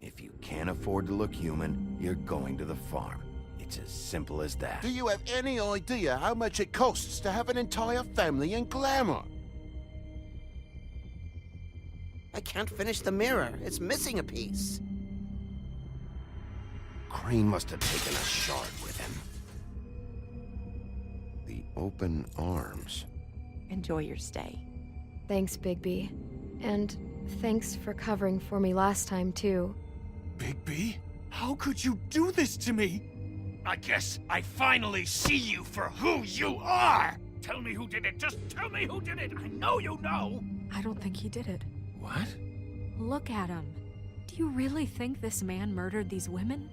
If you can't afford to look human, you're going to the farm. It's as simple as that. Do you have any idea how much it costs to have an entire family in Glamour? I can't finish the mirror. It's missing a piece. Crane must have taken a shard with him. The open arms. Enjoy your stay. Thanks, Bigby. And thanks for covering for me last time, too. Bigby? How could you do this to me? I guess I finally see you for who you are! Tell me who did it! Just tell me who did it! I know you know! I don't think he did it. What? Look at him. Do you really think this man murdered these women?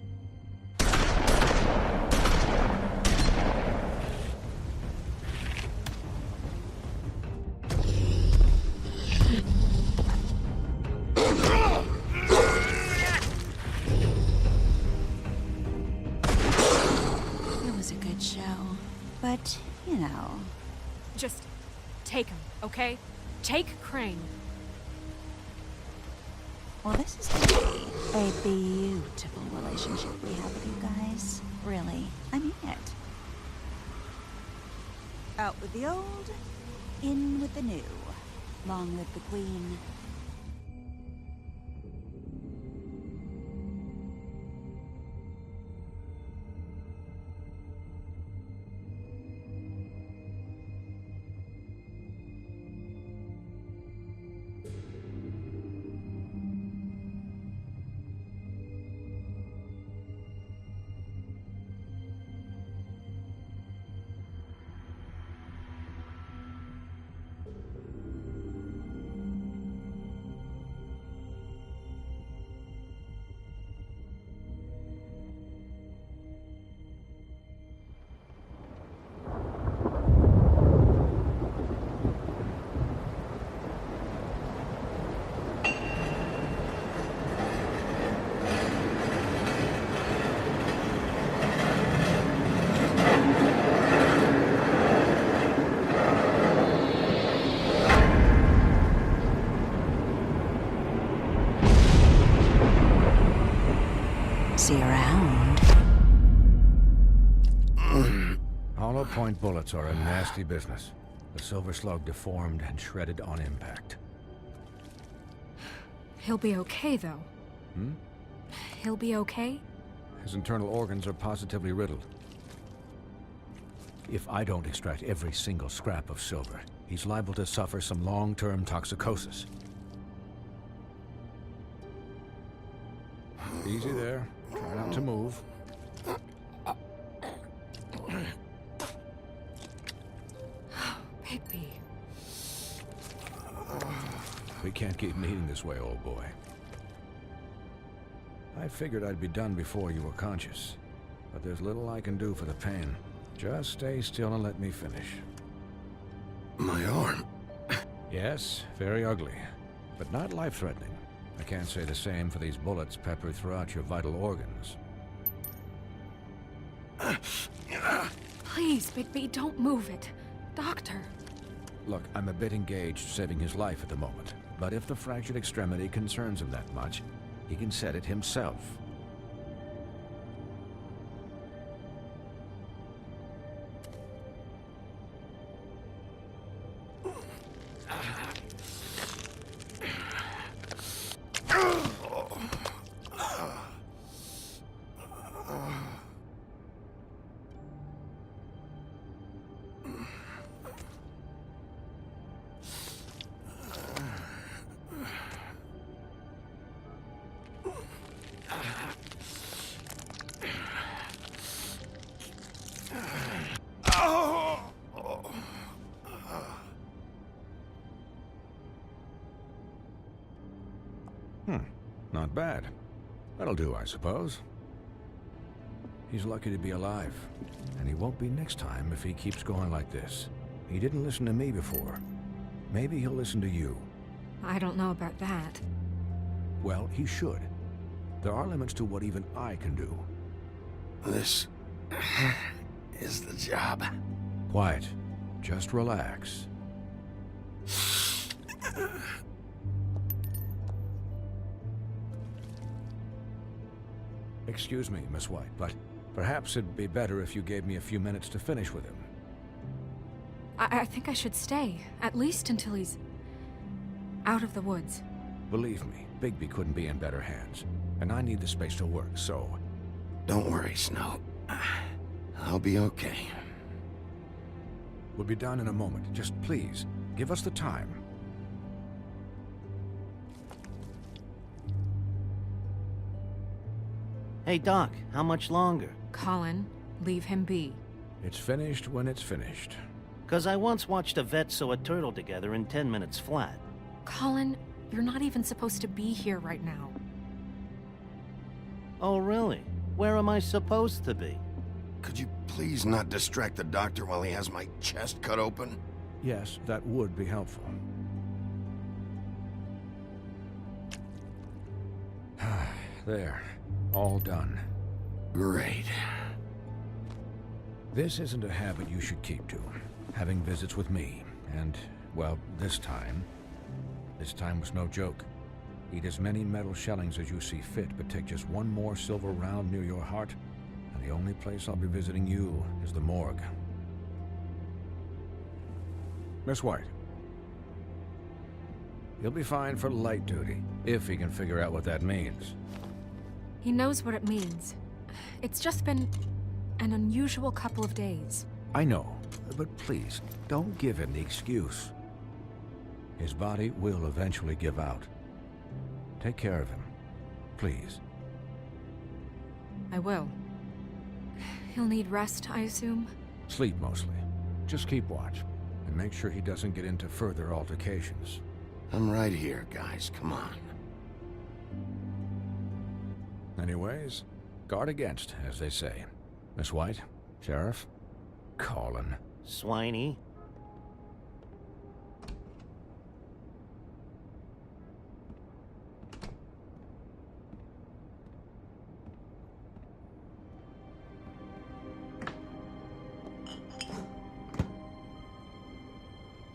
But, you know... Just take him, okay? Take Crane. Well, this is going to be a beautiful relationship we have with you guys. Really. I mean it. Out with the old, in with the new. Long live the Queen. See you around. Hollow point bullets are a nasty business. The Silver Slug deformed and shredded on impact. He'll be okay, though. Hmm? He'll be okay? His internal organs are positively riddled. If I don't extract every single scrap of silver, he's liable to suffer some long-term toxicosis. Easy there. Try not to move. Bigby. We can't keep meeting this way, old boy. I figured I'd be done before you were conscious, but there's little I can do for the pain. Just stay still and let me finish. My arm. Yes, very ugly, but not life-threatening. I can't say the same for these bullets peppered throughout your vital organs. Please, Bigby, don't move it. Doctor. Look, I'm a bit engaged saving his life at the moment, but if the fractured extremity concerns him that much, he can set it himself. Not bad. That'll do, I suppose. He's lucky to be alive, and he won't be next time if he keeps going like this. He didn't listen to me before. Maybe he'll listen to you. I don't know about that. Well, he should. There are limits to what even I can do. This is the job. Quiet. Just relax. Excuse me, Miss White, but perhaps it'd be better if you gave me a few minutes to finish with him. I think I should stay, at least until he's out of the woods. Believe me, Bigby couldn't be in better hands, and I need the space to work, so... Don't worry, Snow. I'll be okay. We'll be done in a moment. Just please, give us the time. Hey, Doc, how much longer? Colin, leave him be. It's finished when it's finished. 'Cause I once watched a vet sew a turtle together in 10 minutes flat. Colin, you're not even supposed to be here right now. Oh, really? Where am I supposed to be? Could you please not distract the doctor while he has my chest cut open? Yes, that would be helpful. There. All done. Great. This isn't a habit you should keep to. Having visits with me. And, well, this time was no joke. Eat as many metal shellings as you see fit, but take just one more silver round near your heart, and the only place I'll be visiting you is the morgue. Miss White. He'll be fine for light duty, if he can figure out what that means. He knows what it means. It's just been an unusual couple of days. I know, but please, don't give him the excuse. His body will eventually give out. Take care of him, please. I will. He'll need rest, I assume? Sleep mostly. Just keep watch, and make sure he doesn't get into further altercations. I'm right here, guys. Come on. Anyways, guard against, as they say. Miss White, Sheriff, Colin. Swiney.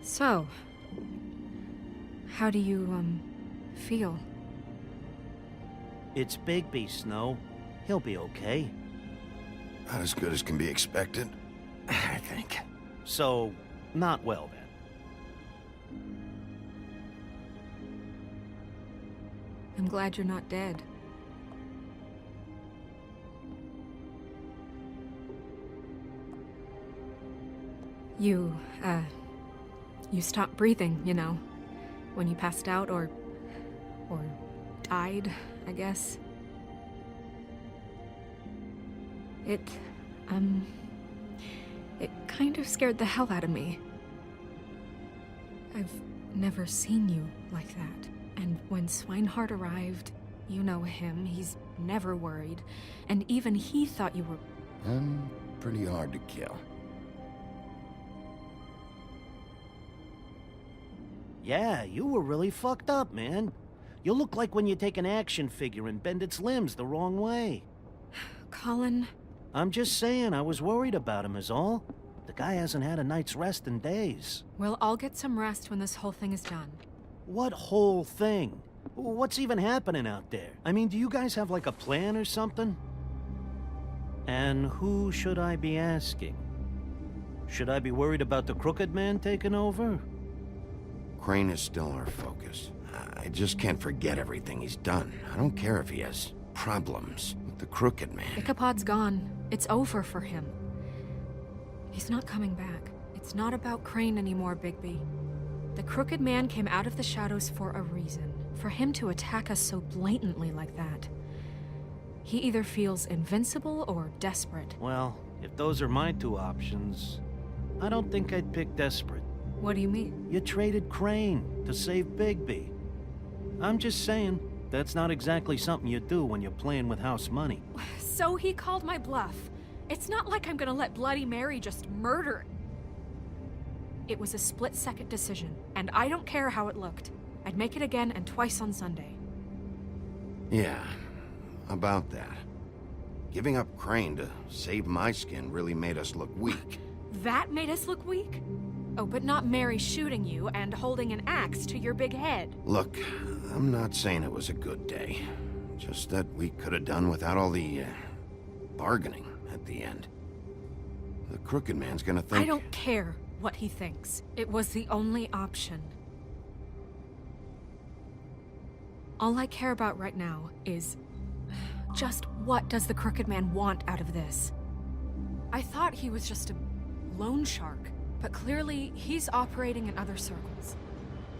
So, how do you, feel? It's Bigby, Snow. He'll be okay. Not as good as can be expected, I think. So, not well then. I'm glad you're not dead. You stopped breathing, you know, when you passed out or died, I guess. It kind of scared the hell out of me. I've never seen you like that. And when Swinehart arrived, you know him, he's never worried. And even he thought you were... I'm pretty hard to kill. Yeah, you were really fucked up, man. You look like when you take an action figure and bend its limbs the wrong way. Colin... I'm just saying, I was worried about him is all. The guy hasn't had a night's rest in days. Well, I'll get some rest when this whole thing is done. What whole thing? What's even happening out there? I mean, do you guys have like a plan or something? And who should I be asking? Should I be worried about the Crooked Man taking over? Crane is still our focus. I just can't forget everything he's done. I don't care if he has problems with the Crooked Man. Ichabod's gone. It's over for him. He's not coming back. It's not about Crane anymore, Bigby. The Crooked Man came out of the shadows for a reason. For him to attack us so blatantly like that. He either feels invincible or desperate. Well, if those are my two options, I don't think I'd pick desperate. What do you mean? You traded Crane to save Bigby. I'm just saying, that's not exactly something you do when you're playing with house money. So he called my bluff. It's not like I'm gonna let Bloody Mary just murder. It was a split-second decision, and I don't care how it looked. I'd make it again and twice on Sunday. Yeah, about that. Giving up Crane to save my skin really made us look weak. That made us look weak? Oh, but not Mary shooting you and holding an axe to your big head. Look, I'm not saying it was a good day. Just that we could have done without all the, bargaining at the end. The Crooked Man's gonna think... I don't care what he thinks. It was the only option. All I care about right now is... just what does the Crooked Man want out of this? I thought he was just a loan shark, but clearly he's operating in other circles.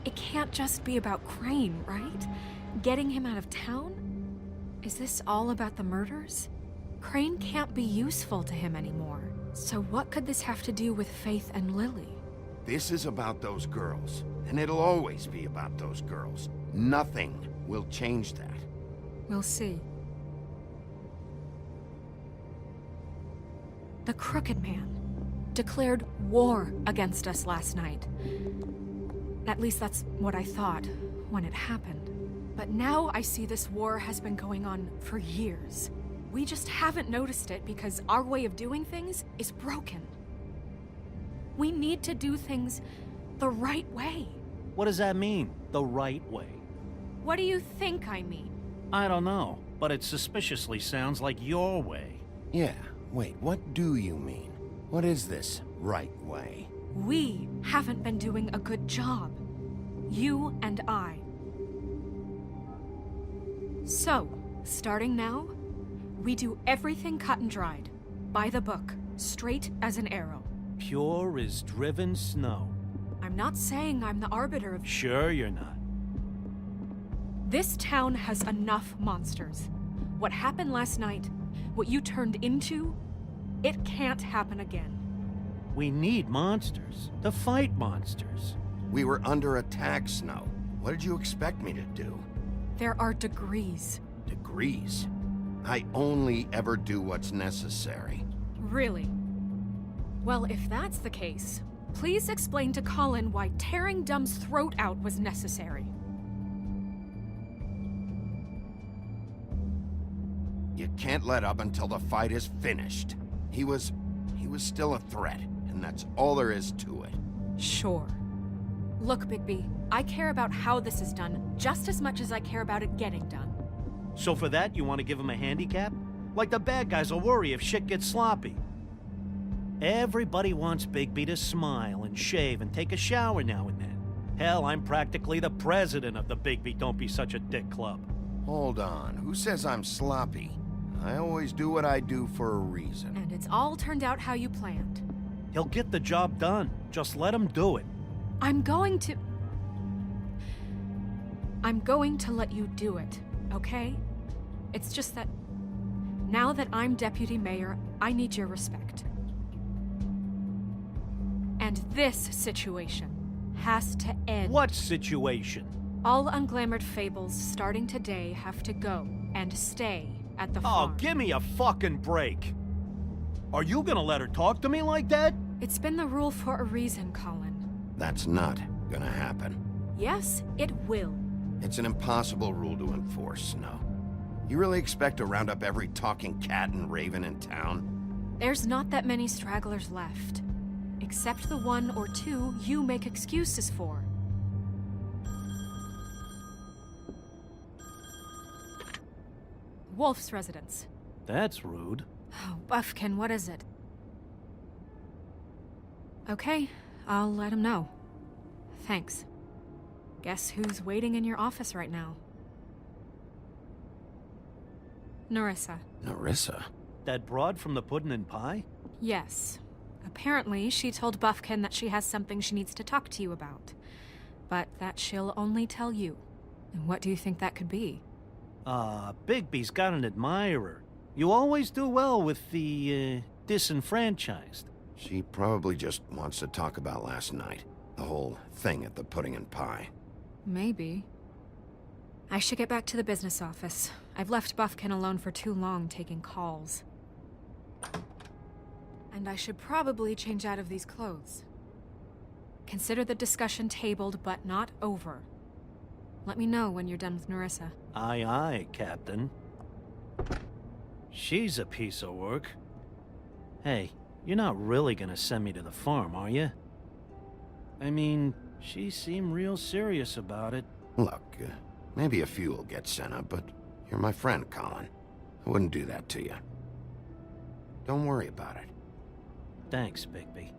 It can't just be about Crane, right? Getting him out of town? Is this all about the murders? Crane can't be useful to him anymore. So what could this have to do with Faith and Lily? This is about those girls, and it'll always be about those girls. Nothing will change that. We'll see. The Crooked Man declared war against us last night. At least that's what I thought when it happened. But now I see this war has been going on for years. We just haven't noticed it because our way of doing things is broken. We need to do things the right way. What does that mean, the right way? What do you think I mean? I don't know, but it suspiciously sounds like your way. Yeah, wait, what do you mean? What is this right way? We haven't been doing a good job. You and I. So, starting now, we do everything cut and dried. By the book, straight as an arrow. Pure as driven snow. I'm not saying I'm the arbiter of... Sure you're not. This town has enough monsters. What happened last night, what you turned into, it can't happen again. We need monsters to fight monsters. We were under attack, Snow. What did you expect me to do? There are degrees. Degrees? I only ever do what's necessary. Really? Well, if that's the case, please explain to Colin why tearing Dumb's throat out was necessary. You can't let up until the fight is finished. He was still a threat, and that's all there is to it. Sure. Look, Bigby, I care about how this is done just as much as I care about it getting done. So for that, you want to give him a handicap? Like the bad guys will worry if shit gets sloppy. Everybody wants Bigby to smile and shave and take a shower now and then. Hell, I'm practically the president of the Bigby Don't Be Such a Dick Club. Hold on, who says I'm sloppy? I always do what I do for a reason. And it's all turned out how you planned. He'll get the job done. Just let him do it. I'm going to let you do it, okay? It's just that now that I'm deputy mayor, I need your respect. And this situation has to end. What situation? All unglamored fables starting today have to go and stay at the farm. Oh, give me a fucking break. Are you gonna let her talk to me like that? It's been the rule for a reason, Colin. That's not gonna happen. Yes, it will. It's an impossible rule to enforce, Snow. You really expect to round up every talking cat and raven in town? There's not that many stragglers left. Except the one or two you make excuses for. Wolf's residence. That's rude. Oh, Buffkin, what is it? Okay, I'll let him know. Thanks. Guess who's waiting in your office right now? Nerissa. Nerissa? That broad from the Puddin' and Pie? Yes. Apparently, she told Buffkin that she has something she needs to talk to you about. But that she'll only tell you. And what do you think that could be? Bigby's got an admirer. You always do well with the, disenfranchised. She probably just wants to talk about last night. The whole thing at the Pudding and Pie. Maybe. I should get back to the business office. I've left Buffkin alone for too long taking calls. And I should probably change out of these clothes. Consider the discussion tabled, but not over. Let me know when you're done with Nerissa. Aye, aye, Captain. She's a piece of work. Hey, you're not really gonna send me to the farm, are you? I mean, she seemed real serious about it. Look, maybe a few will get sent up, but you're my friend, Colin. I wouldn't do that to you. Don't worry about it. Thanks, Bigby.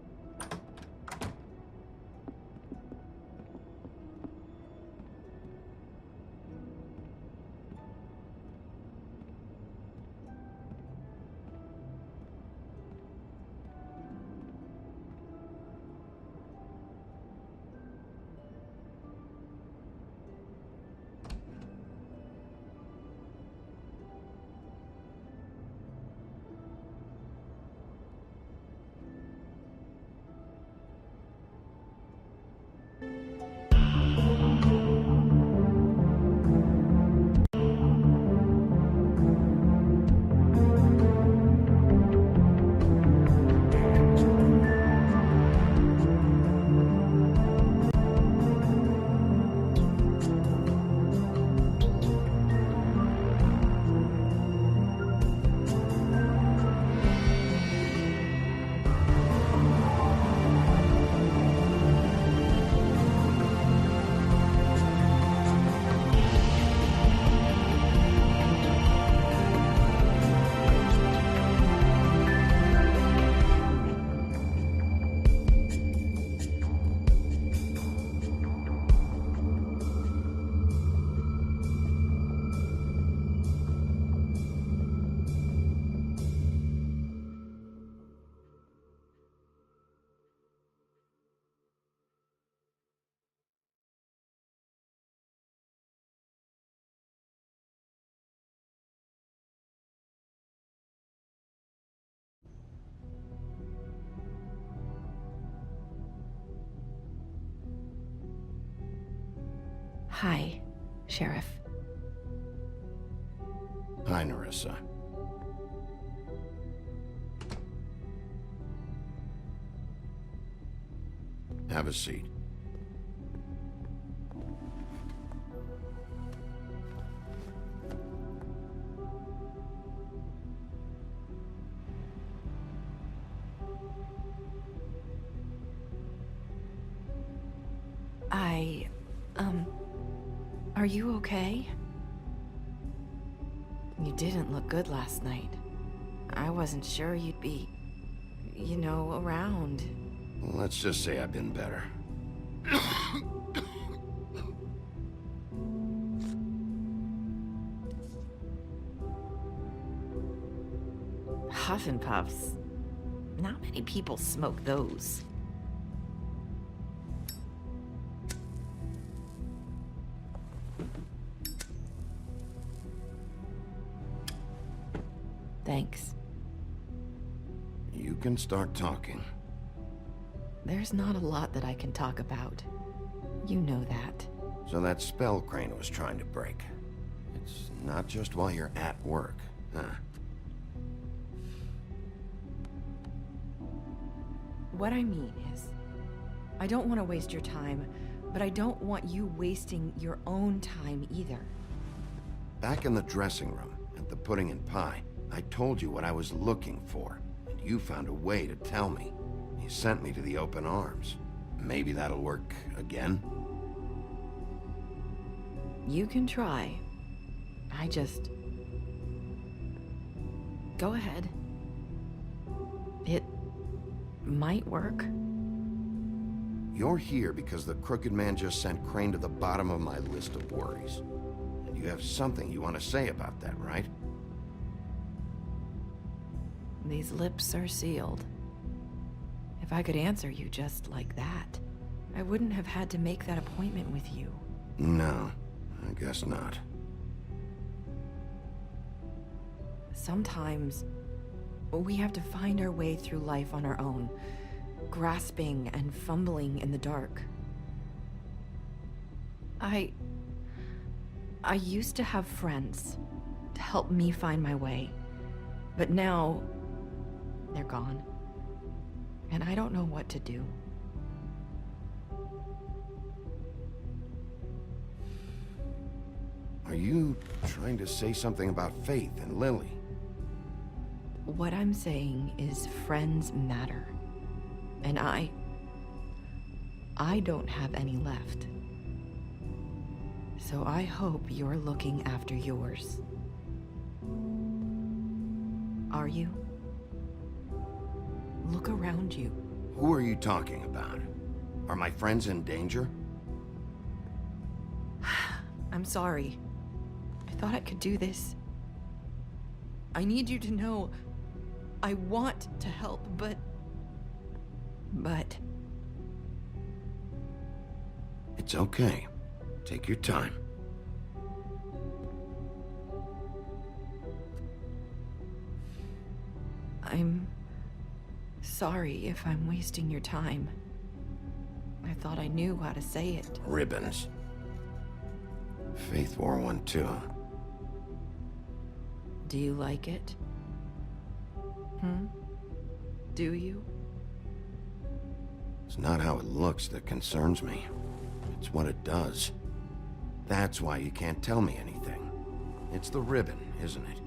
Hi, Sheriff. Hi, Nerissa. Have a seat. Are you okay? You didn't look good last night. I wasn't sure you'd be, you know, around. Well, let's just say I've been better. Huff and Puffs. Not many people smoke those. Thanks. You can start talking. There's not a lot that I can talk about. You know that. So that spell Crane was trying to break. It's not just while you're at work, huh? What I mean is, I don't want to waste your time, but I don't want you wasting your own time either. Back in the dressing room, at the Pudding and Pie, I told you what I was looking for, and you found a way to tell me. You sent me to the Open Arms. Maybe that'll work again? You can try. I just... Go ahead. It might work. You're here because the Crooked Man just sent Crane to the bottom of my list of worries. And you have something you want to say about that, right? These lips are sealed. If I could answer you just like that, I wouldn't have had to make that appointment with you. No, I guess not. Sometimes, we have to find our way through life on our own, grasping and fumbling in the dark. I used to have friends to help me find my way. But now, they're gone. And I don't know what to do. Are you trying to say something about Faith and Lily? What I'm saying is friends matter. And I don't have any left. So I hope you're looking after yours. Are you? Look around you. Who are you talking about? Are my friends in danger? I'm sorry. I thought I could do this. I need you to know I want to help, but... It's okay. Take your time. I'm sorry if I'm wasting your time. I thought I knew how to say it. Ribbons. Faith wore one too. Do you like it? Do you? It's not how it looks that concerns me. It's what it does. That's why you can't tell me anything. It's the ribbon, isn't it?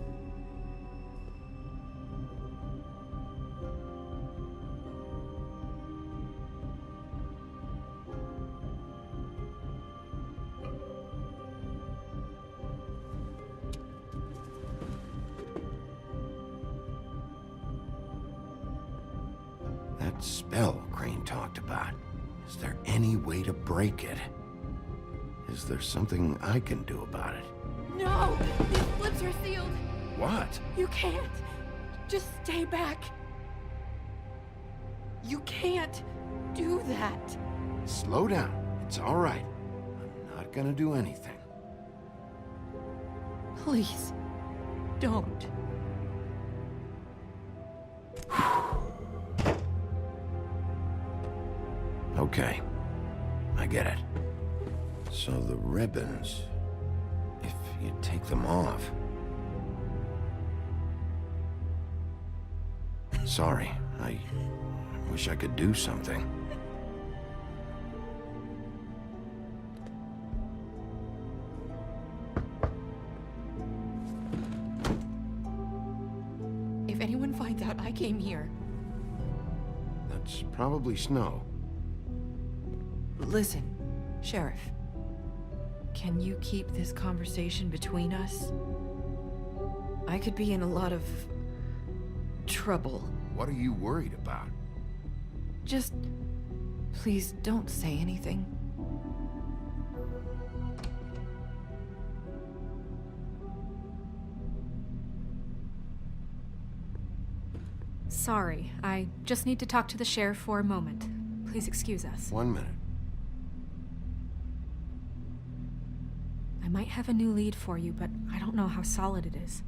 That spell Crane talked about. Is there any way to break it? Is there something I can do about it? No! These lips are sealed! What? You can't! Just stay back! You can't do that! Slow down. It's all right. I'm not gonna do anything. Please, don't. Okay. I get it. So the ribbons... if you take them off... Sorry, I wish I could do something. If anyone finds out I came here... That's probably Snow. Listen, Sheriff. Can you keep this conversation between us? I could be in a lot of... trouble. What are you worried about? Just... please don't say anything. Sorry, I just need to talk to the sheriff for a moment. Please excuse us. 1 minute. I might have a new lead for you, but I don't know how solid it is.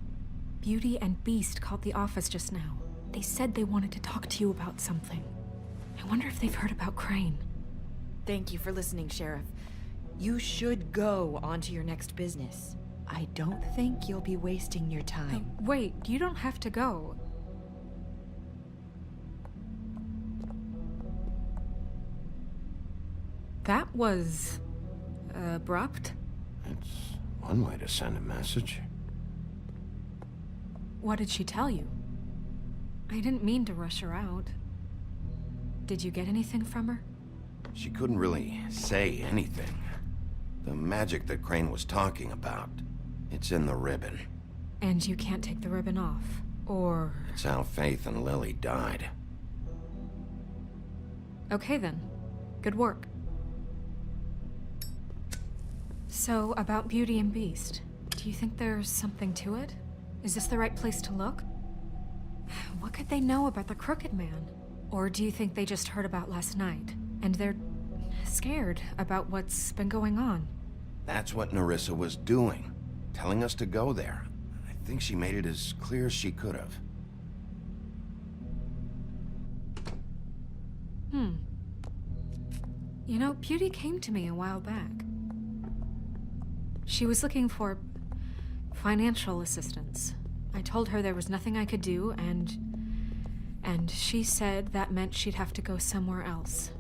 Beauty and Beast called the office just now. They said they wanted to talk to you about something. I wonder if they've heard about Crane. Thank you for listening, Sheriff. You should go on to your next business. I don't think you'll be wasting your time. Wait, you don't have to go. That was... abrupt. It's one way to send a message. What did she tell you? I didn't mean to rush her out. Did you get anything from her? She couldn't really say anything. The magic that Crane was talking about, it's in the ribbon. And you can't take the ribbon off, or... It's how Faith and Lily died. Okay then. Good work. So, about Beauty and Beast, do you think there's something to it? Is this the right place to look? What could they know about the Crooked Man? Or do you think they just heard about last night, and they're scared about what's been going on? That's what Nerissa was doing, telling us to go there. I think she made it as clear as she could have. You know, Beauty came to me a while back. She was looking for financial assistance. I told her there was nothing I could do, and she said that meant she'd have to go somewhere else.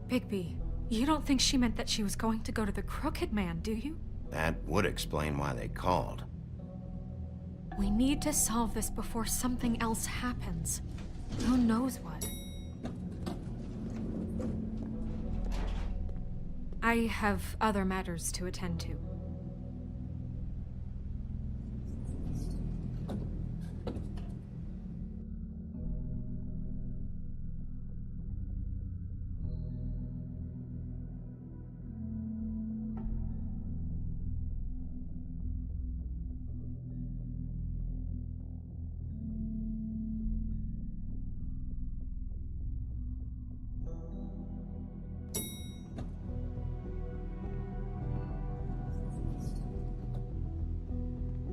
Bigby, you don't think she meant that she was going to go to the Crooked Man, do you? That would explain why they called. We need to solve this before something else happens. Who knows what? I have other matters to attend to.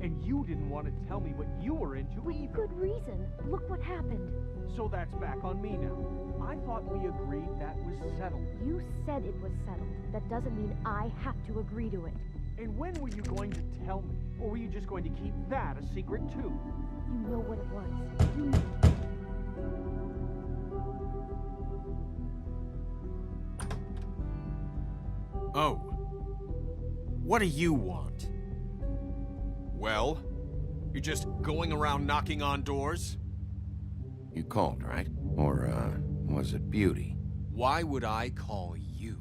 And you didn't want to tell me what you were into either. Good reason. Look what happened. So that's back on me now. I thought we agreed that was settled. You said it was settled. That doesn't mean I have to agree to it. And when were you going to tell me? Or were you just going to keep that a secret too? You know what it was. You know. Oh. What do you want? Well? You're just going around knocking on doors? You called, right? Or, was it Beauty? Why would I call you?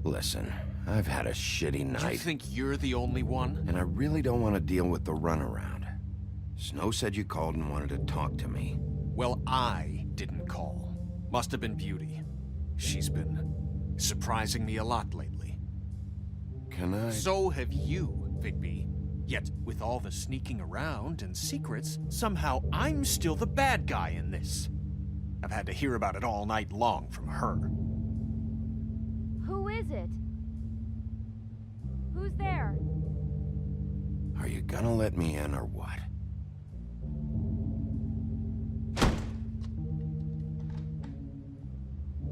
Listen, I've had a shitty night. You think you're the only one? And I really don't want to deal with the runaround. Snow said you called and wanted to talk to me. Well, I didn't call. Must have been Beauty. She's been surprising me a lot lately. Can I? So have you, Bigby. Yet, with all the sneaking around and secrets, somehow I'm still the bad guy in this. I've had to hear about it all night long from her. Who is it? Who's there? Are you gonna let me in or what?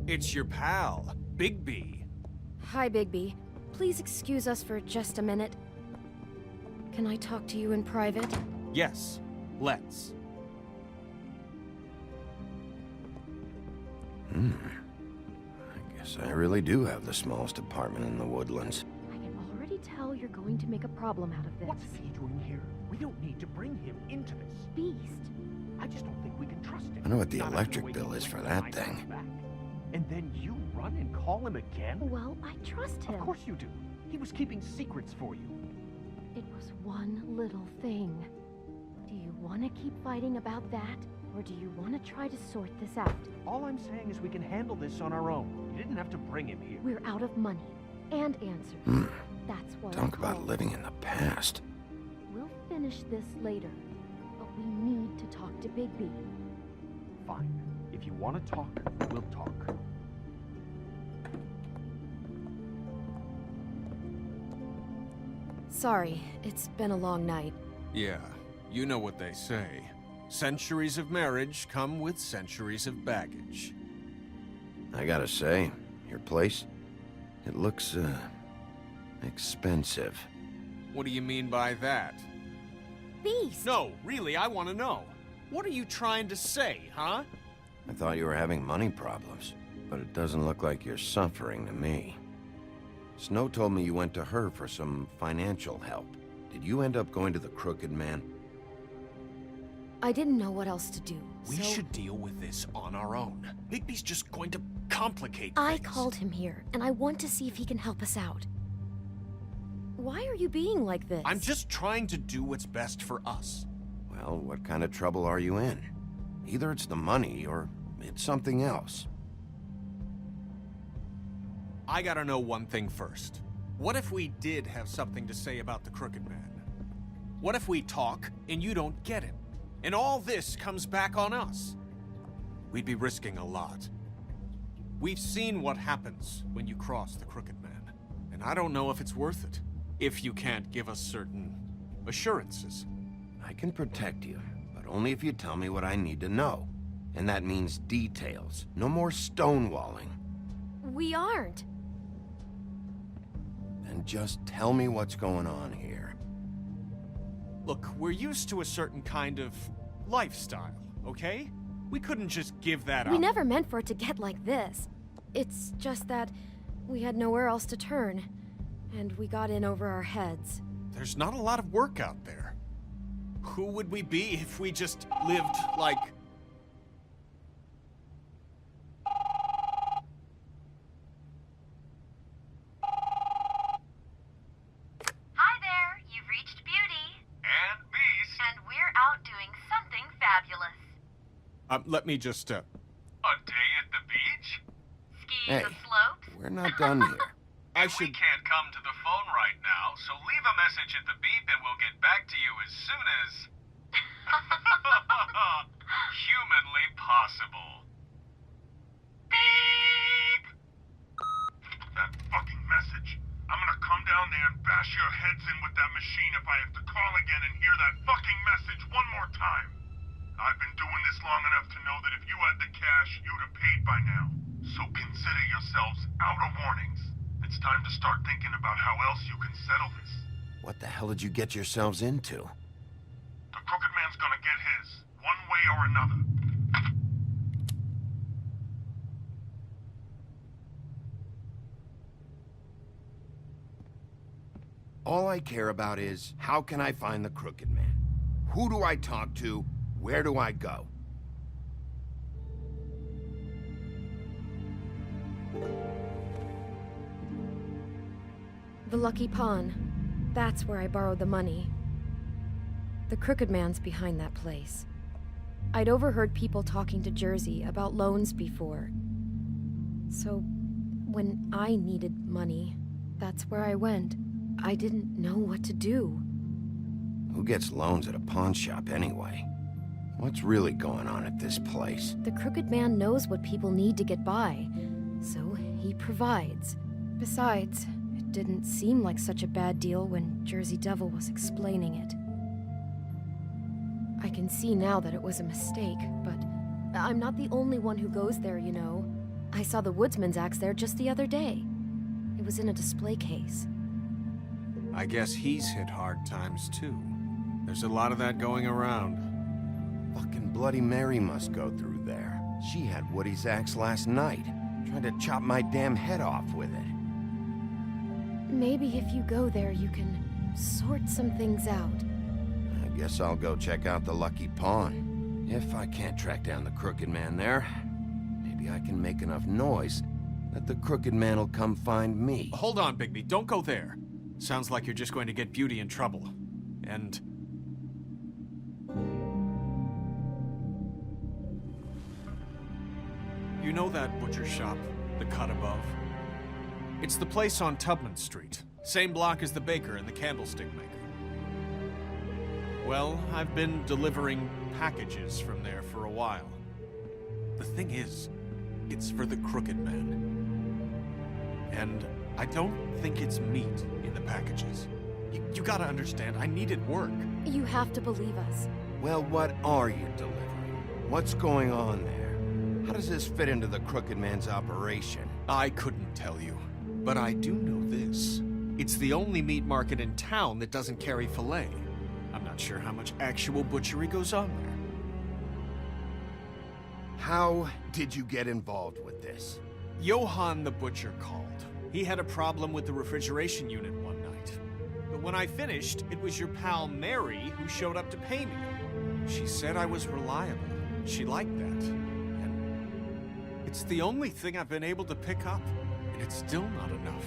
It's your pal, Bigby. Hi, Bigby. Please excuse us for just a minute. Can I talk to you in private? Yes, let's. I guess I really do have the smallest apartment in the Woodlands. I can already tell you're going to make a problem out of this. What's he doing here? We don't need to bring him into this. Beast. I just don't think we can trust him. I know what the Not after electric waiting bill is till for my that mind thing. comes back. And then you run and call him again? Well, I trust him. Of course you do. He was keeping secrets for you. It was one little thing. Do you want to keep fighting about that? Or do you want to try to sort this out? All I'm saying is we can handle this on our own. You didn't have to bring him here. We're out of money. And answers. That's what Talk I about called. living in the past. We'll finish this later. But we need to talk to Bigby. Fine. If you want to talk, we'll talk. Sorry, it's been a long night. Yeah, you know what they say. Centuries of marriage come with centuries of baggage. I gotta say, your place, it looks, expensive. What do you mean by that? Beast! No, really, I want to know. What are you trying to say, huh? I thought you were having money problems, but it doesn't look like you're suffering to me. Snow told me you went to her for some financial help. Did you end up going to the Crooked Man? I didn't know what else to do, We so should deal with this on our own. Bigby's just going to complicate I things. called him here, and I want to see if he can help us out. Why are you being like this? I'm just trying to do what's best for us. Well, what kind of trouble are you in? Either it's the money, or it's something else. I gotta know one thing first. What if we did have something to say about the Crooked Man? What if we talk and you don't get him? And all this comes back on us? We'd be risking a lot. We've seen what happens when you cross the Crooked Man, and I don't know if it's worth it, if you can't give us certain assurances. I can protect you, but only if you tell me what I need to know. And that means details. No more stonewalling. We aren't. Then just tell me what's going on here. Look, we're used to a certain kind of lifestyle, okay? We couldn't just give that up. We never meant for it to get like this. It's just that we had nowhere else to turn, and we got in over our heads. There's not a lot of work out there. Who would we be if we just lived like... Hi there, you've reached Beauty. And Beast. And we're out doing something fabulous. let me just, A day at the beach? Skiing Hey, the slopes? we're not done here. I should... We can't come to the phone right now, so leave a message at the beep and we'll get back to you as soon as... humanly possible. Beep! That fucking message. I'm gonna come down there and bash your heads in with that machine if I have to call again and hear that fucking message one more time. I've been doing this long enough to know that if you had the cash, you'd have paid by now. So consider yourselves out of warnings. It's time to start thinking about how else you can settle this. What the hell did you get yourselves into? The Crooked Man's gonna get his, one way or another. All I care about is, how can I find the Crooked Man? Who do I talk to? Where do I go? The Lucky Pawn. That's where I borrowed the money. The Crooked Man's behind that place. I'd overheard people talking to Jersey about loans before. So, when I needed money, that's where I went. I didn't know what to do. Who gets loans at a pawn shop anyway? What's really going on at this place? The Crooked Man knows what people need to get by, so he provides. Besides, it didn't seem like such a bad deal when Jersey Devil was explaining it. I can see now that it was a mistake, but I'm not the only one who goes there, you know. I saw the Woodsman's axe there just the other day. It was in a display case. I guess he's hit hard times, too. There's a lot of that going around. Fucking Bloody Mary must go through there. She had Woody's axe last night. Tried to chop my damn head off with it. Maybe if you go there, you can sort some things out. I guess I'll go check out the Lucky Pawn. If I can't track down the Crooked Man there, maybe I can make enough noise that the Crooked Man will come find me. Hold on, Bigby. Don't go there. Sounds like you're just going to get Beauty in trouble. And... you know that butcher shop, the cut above? It's the place on Tubman Street. Same block as the baker and the candlestick maker. Well, I've been delivering packages from there for a while. The thing is, it's for the Crooked Man. And I don't think it's meat in the packages. You gotta understand, I needed work. You have to believe us. Well, what are you delivering? What's going on there? How does this fit into the Crooked Man's operation? I couldn't tell you, but I do know this. It's the only meat market in town that doesn't carry filet. I'm not sure how much actual butchery goes on there. How did you get involved with this? Johann the butcher called. He had a problem with the refrigeration unit one night. But when I finished, it was your pal Mary who showed up to pay me. She said I was reliable. She liked that. And it's the only thing I've been able to pick up, and it's still not enough.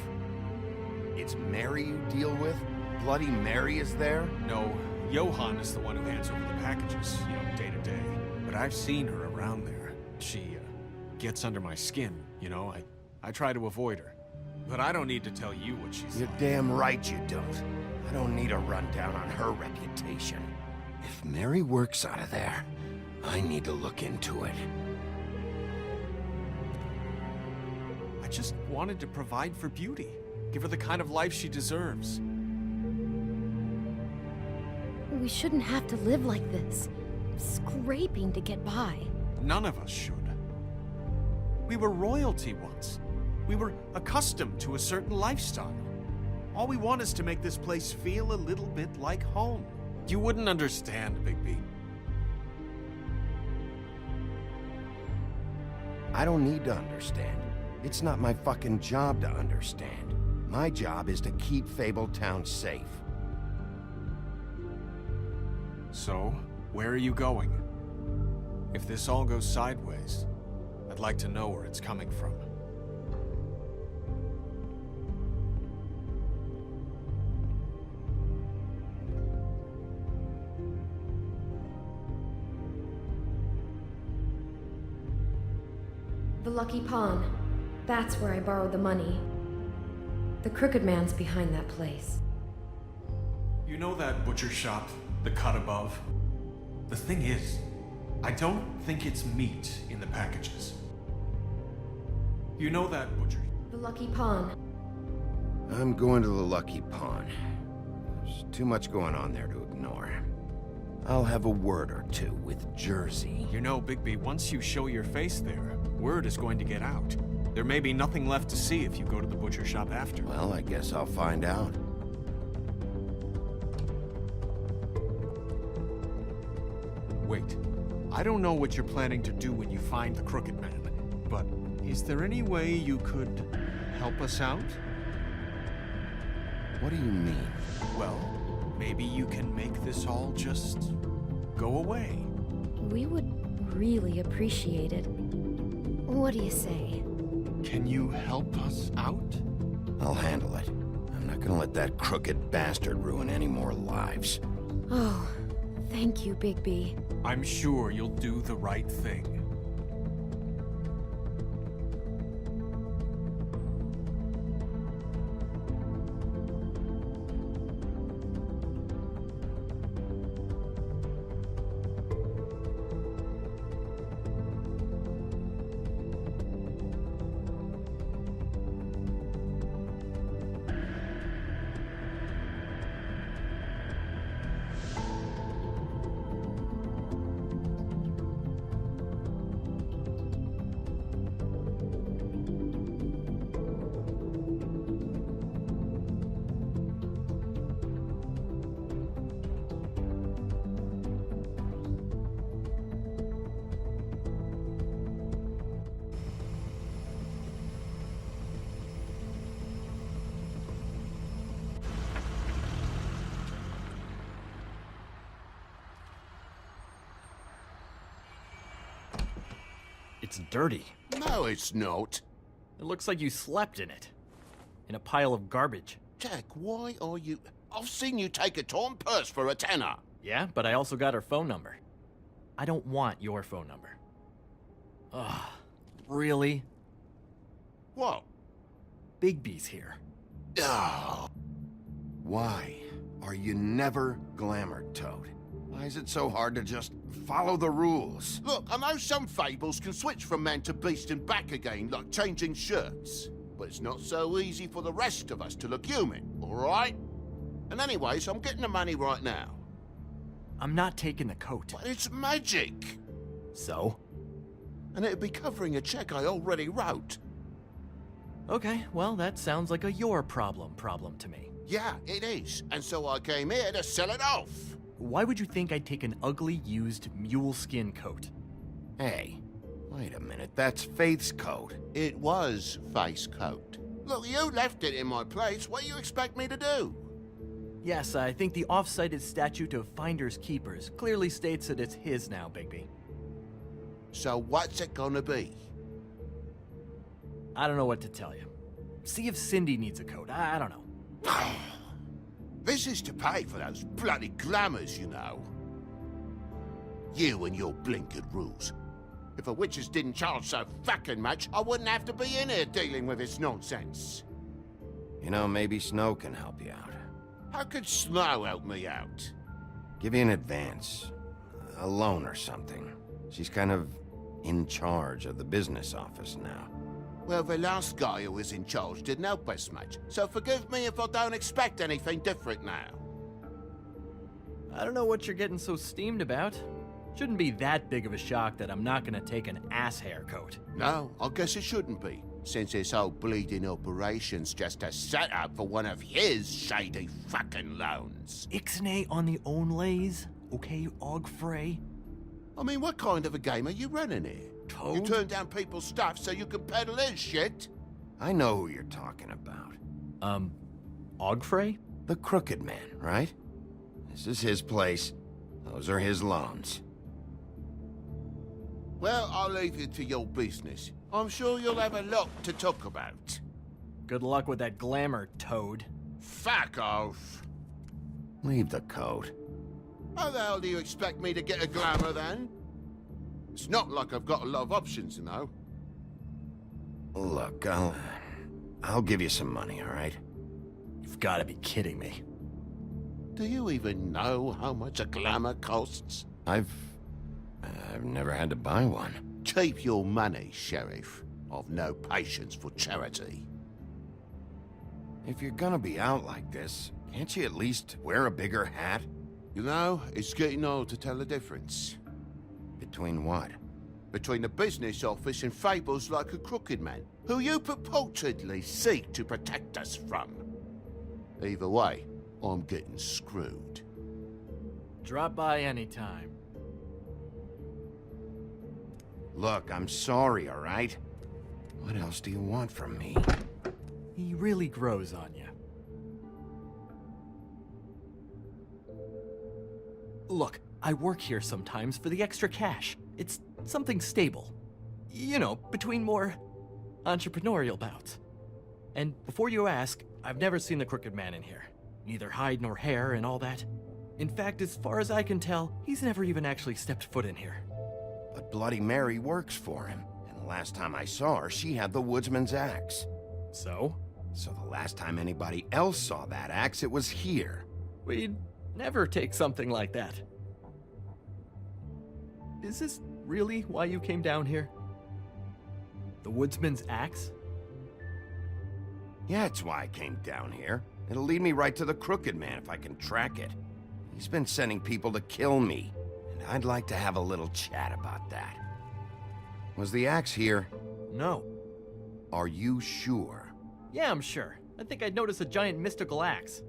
It's Mary you deal with? Bloody Mary is there? No, Johann is the one who hands over the packages, day to day. But I've seen her around there. She, gets under my skin, I try to avoid her. But I don't need to tell you what she's You're like. damn right you don't. I don't need a rundown on her reputation. If Mary works out of there, I need to look into it. I just wanted to provide for Beauty. Give her the kind of life she deserves. We shouldn't have to live like this, scraping to get by. None of us should. We were royalty once. We were accustomed to a certain lifestyle. All we want is to make this place feel a little bit like home. You wouldn't understand, Bigby. I don't need to understand. It's not my fucking job to understand. My job is to keep Fabletown safe. So, where are you going? If this all goes sideways, I'd like to know where it's coming from. The Lucky Pawn. That's where I borrowed the money. The Crooked Man's behind that place. You know that butcher shop, the cut above? The thing is, I don't think it's meat in the packages. You know that butcher? The Lucky Pawn. I'm going to the Lucky Pawn. There's too much going on there to ignore. I'll have a word or two with Jersey. You know, Bigby, once you show your face there, word is going to get out. There may be nothing left to see if you go to the butcher shop after. Well, I guess I'll find out. Wait. I don't know what you're planning to do when you find the Crooked Man, but is there any way you could help us out? What do you mean? Well, maybe you can make this all just go away. We would really appreciate it. What do you say? Can you help us out? I'll handle it. I'm not gonna let that crooked bastard ruin any more lives. Oh, thank you, Bigby. I'm sure you'll do the right thing. It's dirty. No, it's not. It looks like you slept in it. In a pile of garbage. Jack, why are you... I've seen you take a torn purse for a tenner. Yeah, but I also got her phone number. I don't want your phone number. Ugh, really? What? Bigby's here. Oh. Why are you never glamour, Toad? Why is it so hard to just follow the rules? Look, I know some fables can switch from man to beast and back again, like changing shirts. But it's not so easy for the rest of us to look human, all right? And anyways, I'm getting the money right now. I'm not taking the coat. But it's magic. So? And it'd be covering a check I already wrote. Okay, well, that sounds like a your problem to me. Yeah, it is. And so I came here to sell it off. Why would you think I'd take an ugly, used mule skin coat? Hey, wait a minute, that's Faith's coat. It was Faith's coat. Look, you left it in my place. What do you expect me to do? Yes, I think the off-cited statute of Finders Keepers clearly states that it's his now, Bigby. So what's it gonna be? I don't know what to tell you. See if Cindy needs a coat. I don't know. This is to pay for those bloody glamours, you know. You and your blinkered rules. If the witches didn't charge so fucking much, I wouldn't have to be in here dealing with this nonsense. You know, maybe Snow can help you out. How could Snow help me out? Give you an advance. A loan or something. She's kind of in charge of the business office now. Well, the last guy who was in charge didn't help us much, so forgive me if I don't expect anything different now. I don't know what you're getting so steamed about. Shouldn't be that big of a shock that I'm not gonna take an ass haircoat. No, I guess it shouldn't be. Since this whole bleeding operation's just a setup for one of his shady fucking loans. Ixnay on the onlays, okay, Ogfrey? I mean, what kind of a game are you running here? Toad? You turn down people's stuff so you can peddle his shit? I know who you're talking about. Ogfrey? The Crooked Man, right? This is his place. Those are his loans. Well, I'll leave you to your business. I'm sure you'll have a lot to talk about. Good luck with that glamour, Toad. Fuck off. Leave the coat. How the hell do you expect me to get a glamour then? It's not like I've got a lot of options, you know. Look, I'll give you some money, all right? You've got to be kidding me. Do you even know how much a glamour costs? I've never had to buy one. Keep your money, Sheriff. I've no patience for charity. If you're gonna be out like this, can't you at least wear a bigger hat? You know, it's getting old to tell the difference. Between what? Between the business office and fables like a Crooked Man, who you purportedly seek to protect us from. Either way, I'm getting screwed. Drop by anytime. Look, I'm sorry, all right? What else do you want from me? He really grows on you. Look, I work here sometimes for the extra cash. It's something stable. You know, between more entrepreneurial bouts. And before you ask, I've never seen the Crooked Man in here. Neither hide nor hair and all that. In fact, as far as I can tell, he's never even actually stepped foot in here. But Bloody Mary works for him. And the last time I saw her, she had the woodsman's axe. So? So the last time anybody else saw that axe, it was here. We'd never take something like that. Is this really why you came down here? The woodsman's axe? Yeah, it's why I came down here. It'll lead me right to the Crooked Man if I can track it. He's been sending people to kill me, and I'd like to have a little chat about that. Was the axe here? No. Are you sure? Yeah, I'm sure. I think I'd notice a giant mystical axe.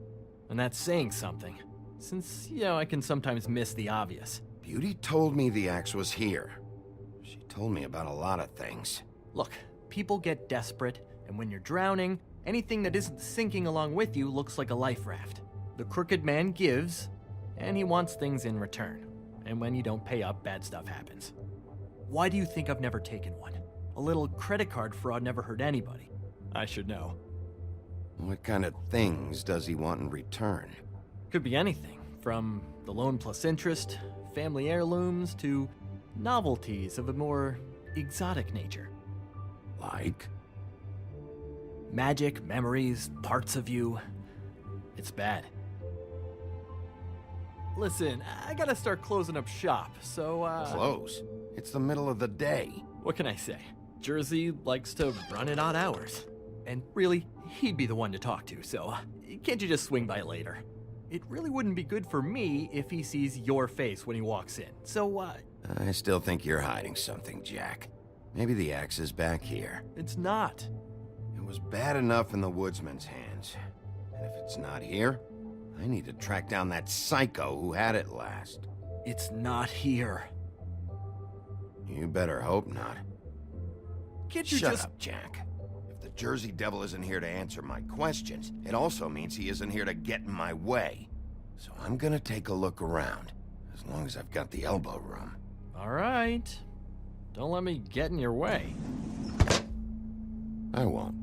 And that's saying something, since, you know, I can sometimes miss the obvious. Beauty told me the axe was here. She told me about a lot of things. Look, people get desperate, and when you're drowning, anything that isn't sinking along with you looks like a life raft. The Crooked Man gives, and he wants things in return. And when you don't pay up, bad stuff happens. Why do you think I've never taken one? A little credit card fraud never hurt anybody. I should know. What kind of things does he want in return? Could be anything, from the loan plus interest, family heirlooms, to novelties of a more exotic nature. Like? Magic, memories, parts of you. It's bad. Listen, I gotta start closing up shop, so, Close? It's the middle of the day. What can I say? Jersey likes to run at odd hours. And really, he'd be the one to talk to, so can't you just swing by later? It really wouldn't be good for me if he sees your face when he walks in, so, I still think you're hiding something, Jack. Maybe the axe is back here. It's not. It was bad enough in the woodsman's hands. And if it's not here, I need to track down that psycho who had it last. It's not here. You better hope not. Can't you Shut just... up, Jack. If the Jersey Devil isn't here to answer my questions, it also means he isn't here to get in my way. So I'm gonna take a look around, as long as I've got the elbow room. All right. Don't let me get in your way. I won't.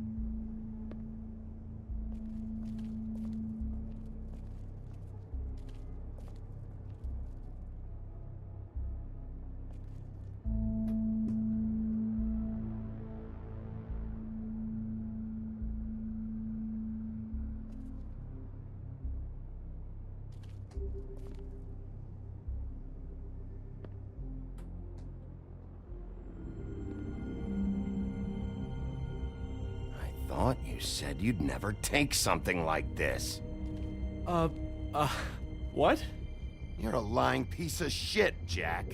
Thought you said you'd never take something like this. What? You're a lying piece of shit, Jack.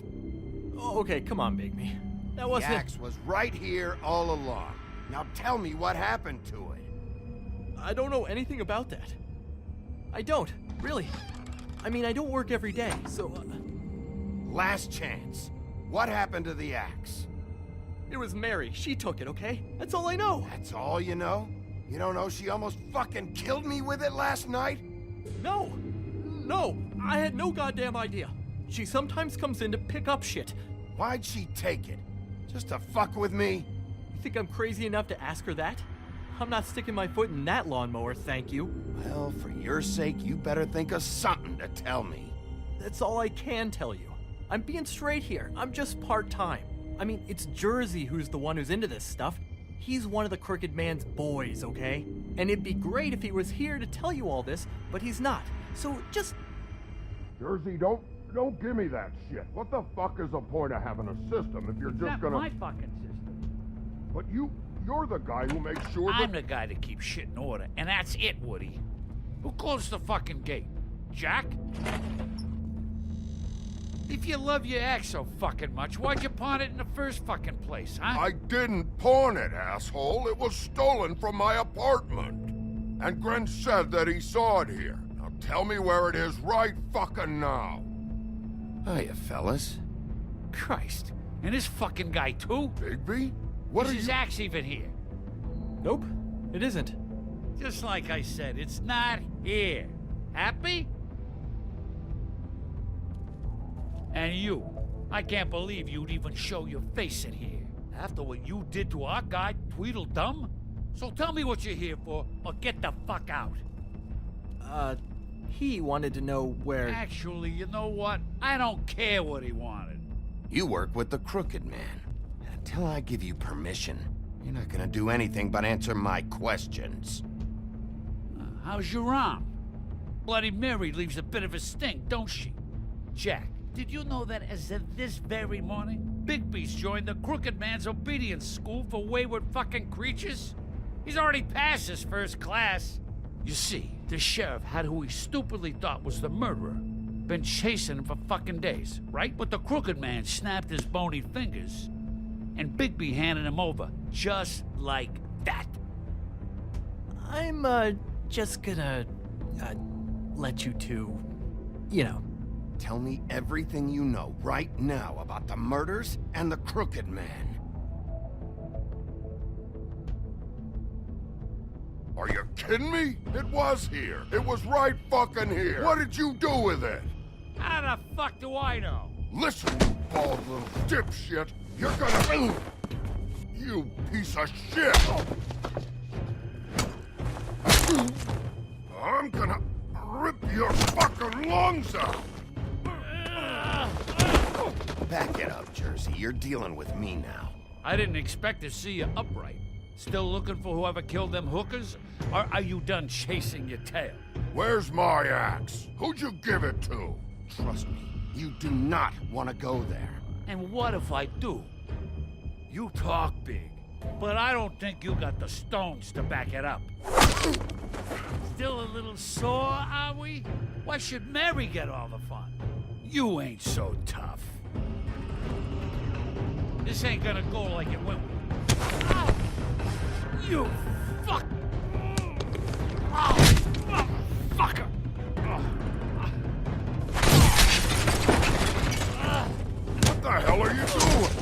Oh, okay, come on, Bigby. That wasn't... The axe was right here all along. Now tell me what happened to it. I don't know anything about that. I don't, really. I mean, I don't work every day, so... Last chance. What happened to the axe? It was Mary. She took it, okay? That's all I know. That's all you know? You don't know she almost fucking killed me with it last night? No! No! I had no goddamn idea. She sometimes comes in to pick up shit. Why'd she take it? Just to fuck with me? You think I'm crazy enough to ask her that? I'm not sticking my foot in that lawnmower, thank you. Well, for your sake, you better think of something to tell me. That's all I can tell you. I'm being straight here. I'm just part-time. I mean, it's Jersey who's the one who's into this stuff. He's one of the Crooked Man's boys, okay? And it'd be great if he was here to tell you all this, but he's not. So just... Jersey, don't give me that shit. What the fuck is the point of having a system if you're just gonna... my fucking system. But you're the guy who makes sure that... I'm the guy that keeps shit in order, and that's it, Woody. Who closed the fucking gate? Jack? If you love your ex so fucking much, why'd you pawn it in the first fucking place, huh? I didn't pawn it, asshole. It was stolen from my apartment. And Gren said that he saw it here. Now tell me where it is right fucking now. Hiya, fellas. Christ. And this fucking guy, too? Bigby? What is are his you... axe even here? Nope, it isn't. Just like I said, it's not here. Happy? And you. I can't believe you'd even show your face in here. After what you did to our guy, Tweedledum? So tell me what you're here for, or get the fuck out. He wanted to know where... Actually, you know what? I don't care what he wanted. You work with the Crooked Man. And until I give you permission, you're not gonna do anything but answer my questions. How's your arm? Bloody Mary leaves a bit of a stink, don't she? Jack, did you know that as of this very morning, Bigby's joined the Crooked Man's obedience school for wayward fucking creatures? He's already passed his first class. You see, the sheriff had who he stupidly thought was the murderer. Been chasing him for fucking days, right? But the Crooked Man snapped his bony fingers, and Bigby handed him over, just like that. I'm, just gonna, let you two, you know. Tell me everything you know right now about the murders and the Crooked Man. Are you kidding me? It was here. It was right fucking here. What did you do with it? How the fuck do I know? Listen, you bald little dipshit. You're gonna... You piece of shit! I'm gonna rip your fucking lungs out! Back it up, Jersey. You're dealing with me now. I didn't expect to see you upright. Still looking for whoever killed them hookers? Or are you done chasing your tail? Where's my axe? Who'd you give it to? Trust me, you do not want to go there. And what if I do? You talk big, but I don't think you got the stones to back it up. Still a little sore, are we? Why should Mary get all the fun? You ain't so tough. This ain't gonna go like it went. Ow! You fuck! Oh, fucker! What the hell are you doing?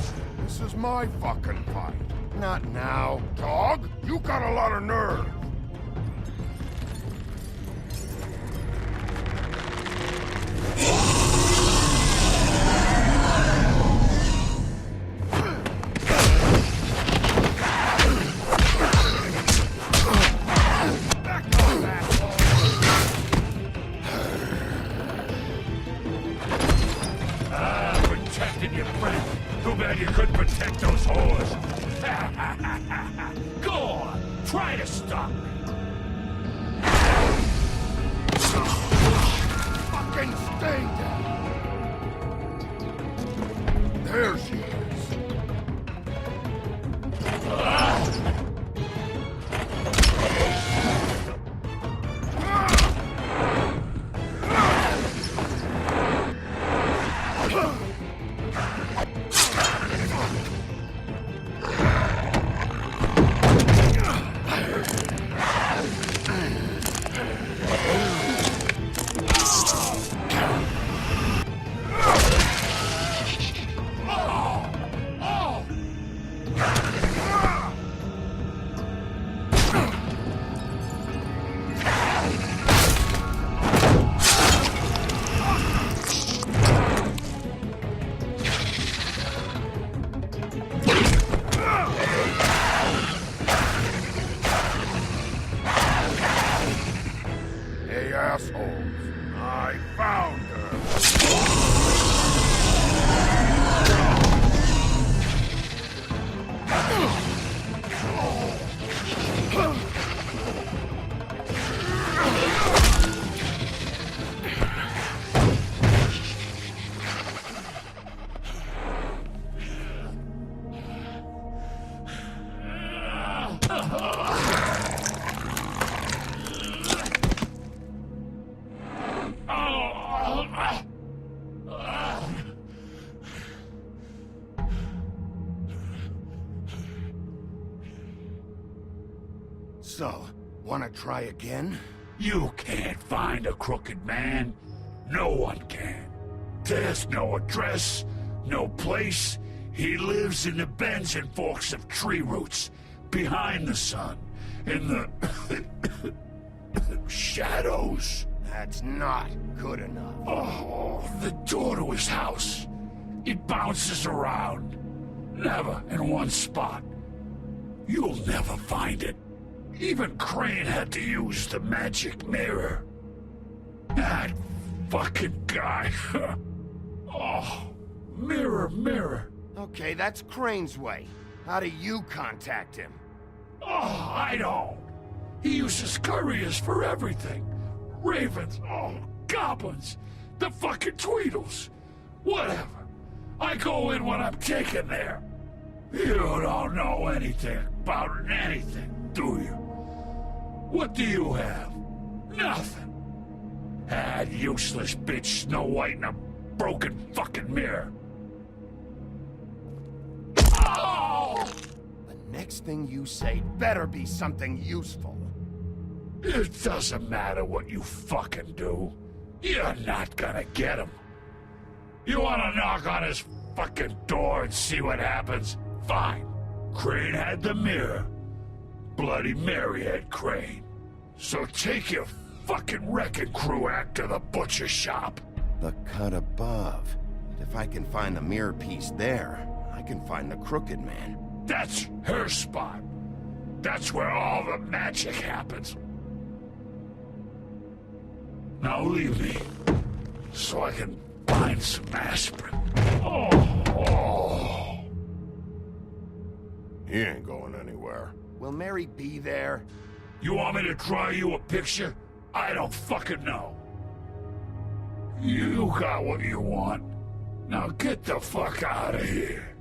This is my fucking fight. Not now. Dog, you got a lot of nerve. Protecting your friend. Too bad you couldn't protect those whores. Go on, try to stop me. Fucking stay down. There she is. assholes. I found her. So, wanna try again? You can't find a crooked man. No one can. There's no address, no place. He lives in the bends and forks of tree roots, behind the sun, in the shadows. That's not good enough. Oh, the door to his house. It bounces around. Never in one spot. You'll never find it. Even Crane had to use the magic mirror. That fucking guy. Oh, mirror, mirror. Okay, that's Crane's way. How do you contact him? Oh, I don't. He uses couriers for everything. Ravens, goblins, the fucking Tweedles. Whatever. I go in when I'm taken there. You don't know anything about anything, do you? What do you have? Nothing. That useless bitch Snow White in a broken fucking mirror. Oh! The next thing you say better be something useful. It doesn't matter what you fucking do. You're not gonna get him. You wanna knock on his fucking door and see what happens? Fine. Crane had the mirror. Bloody Mary had Crane. So take your fucking wrecking crew act to the butcher shop. The cut above. If I can find the mirror piece there, I can find the Crooked Man. That's her spot. That's where all the magic happens. Now leave me, so I can find some aspirin. Oh. He ain't going anywhere. Will Mary be there? You want me to draw you a picture? I don't fucking know. You got what you want. Now get the fuck out of here.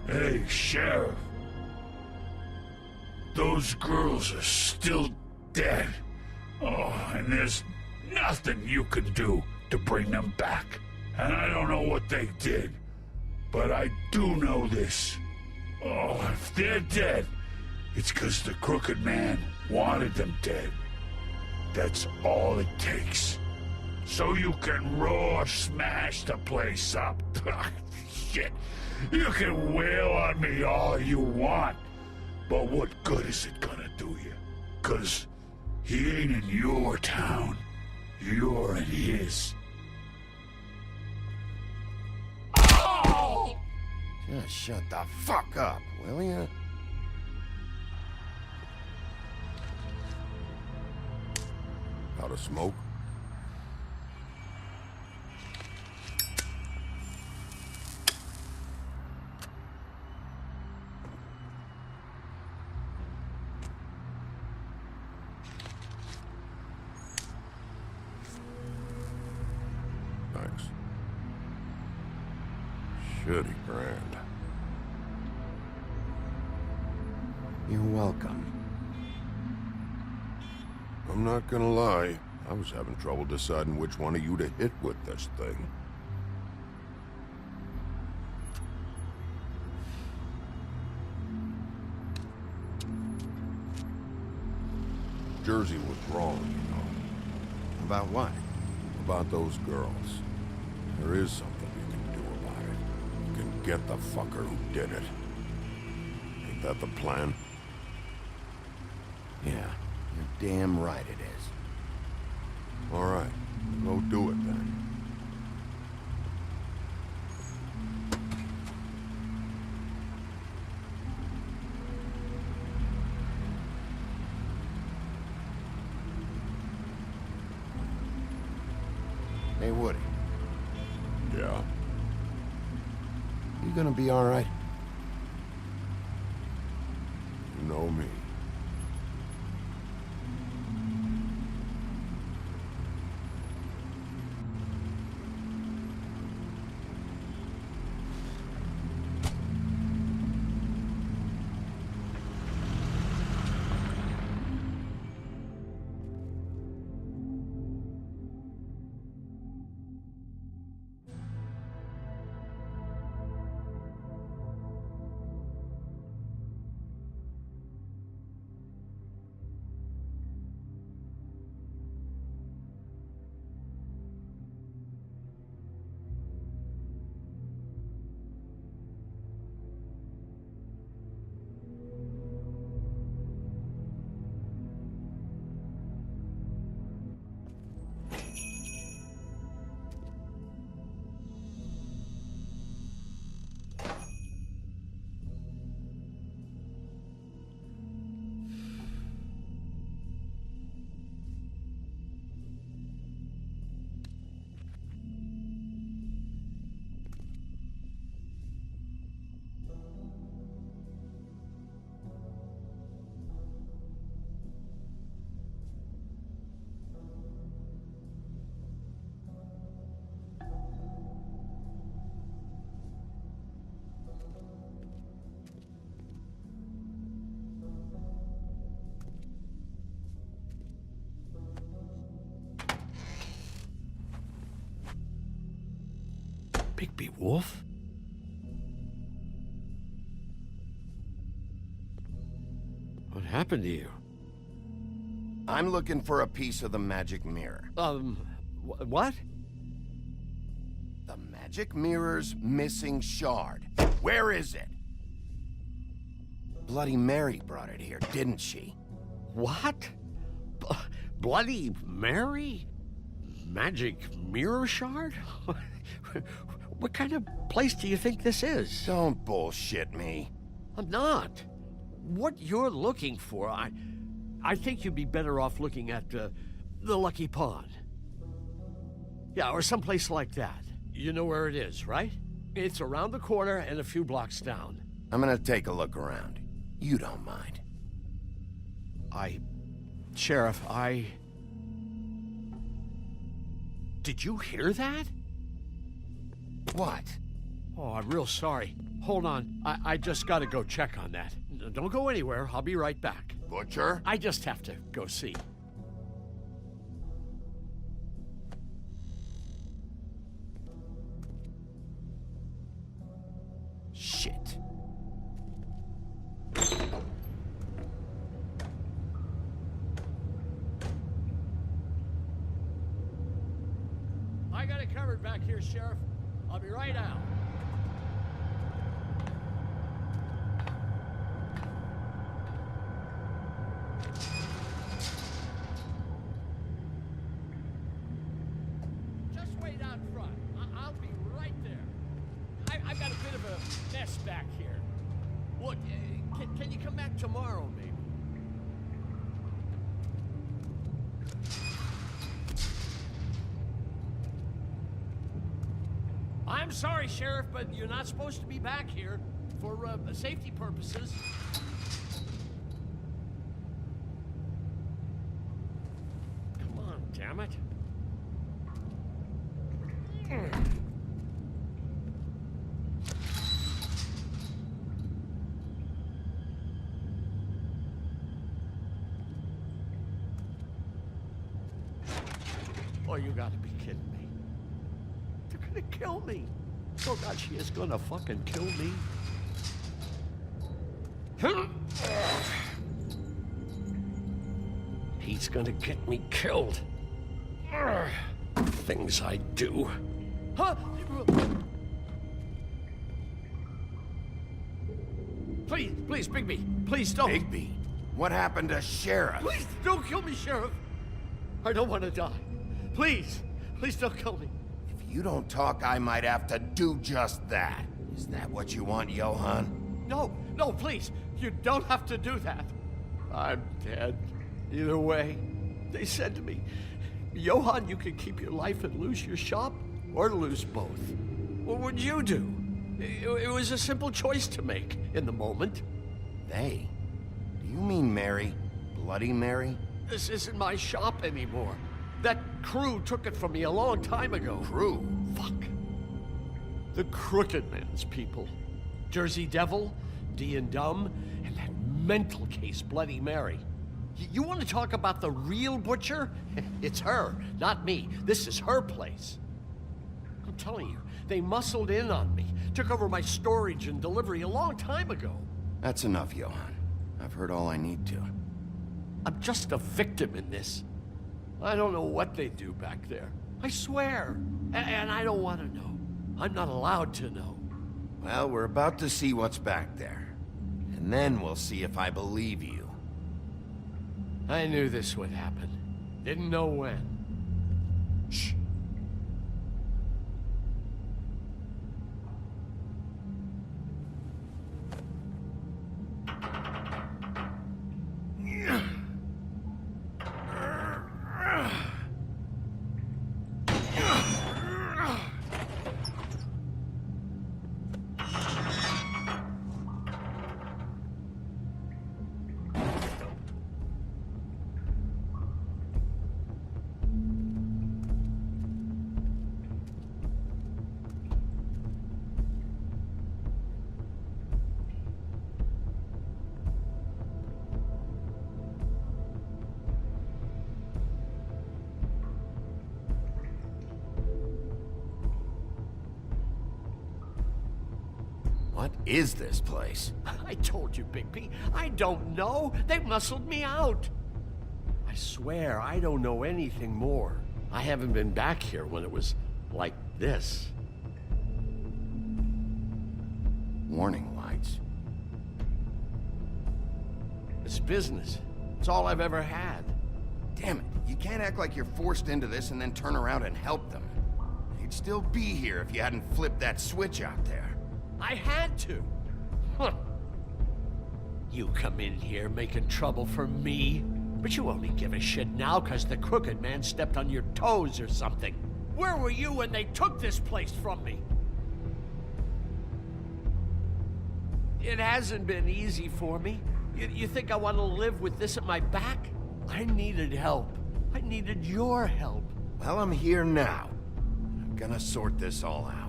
Hey, Sheriff. Those girls are still dead. Oh, and there's nothing you can do to bring them back. And I don't know what they did, but I do know this. Oh, if they're dead, it's because the Crooked Man wanted them dead. That's all it takes. So you can raw smash the place up. Shit, you can wail on me all you want, but what good is it gonna do you? 'Cause he ain't in your town. You're in his. Oh! Just shut the fuck up, will ya? Out of smoke? Thanks. Shitty grand. You're welcome. I'm not gonna lie, I was having trouble deciding which one of you to hit with this thing. Jersey was wrong, you know. About what? About those girls. There is something you can do about it. You can get the fucker who did it. Ain't that the plan? Yeah, you're damn right it is. All right, go do it then. Woody. Yeah. You gonna be all right? You know me. Bigby Wolf? What happened to you? I'm looking for a piece of the magic mirror. What? The magic mirror's missing shard. Where is it? Bloody Mary brought it here, didn't she? What? Bloody Mary? Magic mirror shard? What kind of place do you think this is? Don't bullshit me. I'm not. What you're looking for, I think you'd be better off looking at the Lucky Pond. Yeah, or someplace like that. You know where it is, right? It's around the corner and a few blocks down. I'm gonna take a look around. You don't mind. Sheriff, Did you hear that? What? Oh, I'm real sorry. Hold on. I just gotta go check on that. Don't go anywhere. I'll be right back. Butcher? I just have to go see. Shit. I got it covered back here, Sheriff. I'll be right out. Just wait out front. I'll be right there. I've got a bit of a mess back here. Look, can you come back tomorrow, maybe? I'm sorry, Sheriff, but you're not supposed to be back here for safety purposes. Come on, damn it. Oh, you gotta be kidding me. They're gonna kill me. Oh God, she is gonna fucking kill me. He's gonna get me killed. Things I do. Huh? Please, Bigby. Please don't. Bigby? What happened to Sheriff? Please don't kill me, Sheriff. I don't want to die. Please don't kill me. If you don't talk, I might have to do just that. Is that what you want, Johan? No, please. You don't have to do that. I'm dead. Either way, they said to me, Johann, you can keep your life and lose your shop, or lose both. What would you do? It was a simple choice to make in the moment. They? Do you mean Mary? Bloody Mary? This isn't my shop anymore. That crew took it from me a long time ago. Crew? Fuck. The Crooked Man's people. Jersey Devil, D and Dumb, and that mental case Bloody Mary. You want to talk about the real butcher? It's her, not me. This is her place. I'm telling you, they muscled in on me, took over my storage and delivery a long time ago. That's enough, Johann. I've heard all I need to. I'm just a victim in this. I don't know what they do back there. I swear. And I don't want to know. I'm not allowed to know. Well, we're about to see what's back there. And then we'll see if I believe you. I knew this would happen. Didn't know when. Shh. What is this place? I told you, Bigby. I don't know. They muscled me out. I swear, I don't know anything more. I haven't been back here when it was like this. Warning lights. It's business. It's all I've ever had. Damn it. You can't act like you're forced into this and then turn around and help them. You'd still be here if you hadn't flipped that switch out there. I had to. Huh. You come in here making trouble for me, but you only give a shit now because the Crooked Man stepped on your toes or something. Where were you when they took this place from me? It hasn't been easy for me. You think I want to live with this at my back? I needed help. I needed your help. Well, I'm here now. I'm gonna sort this all out.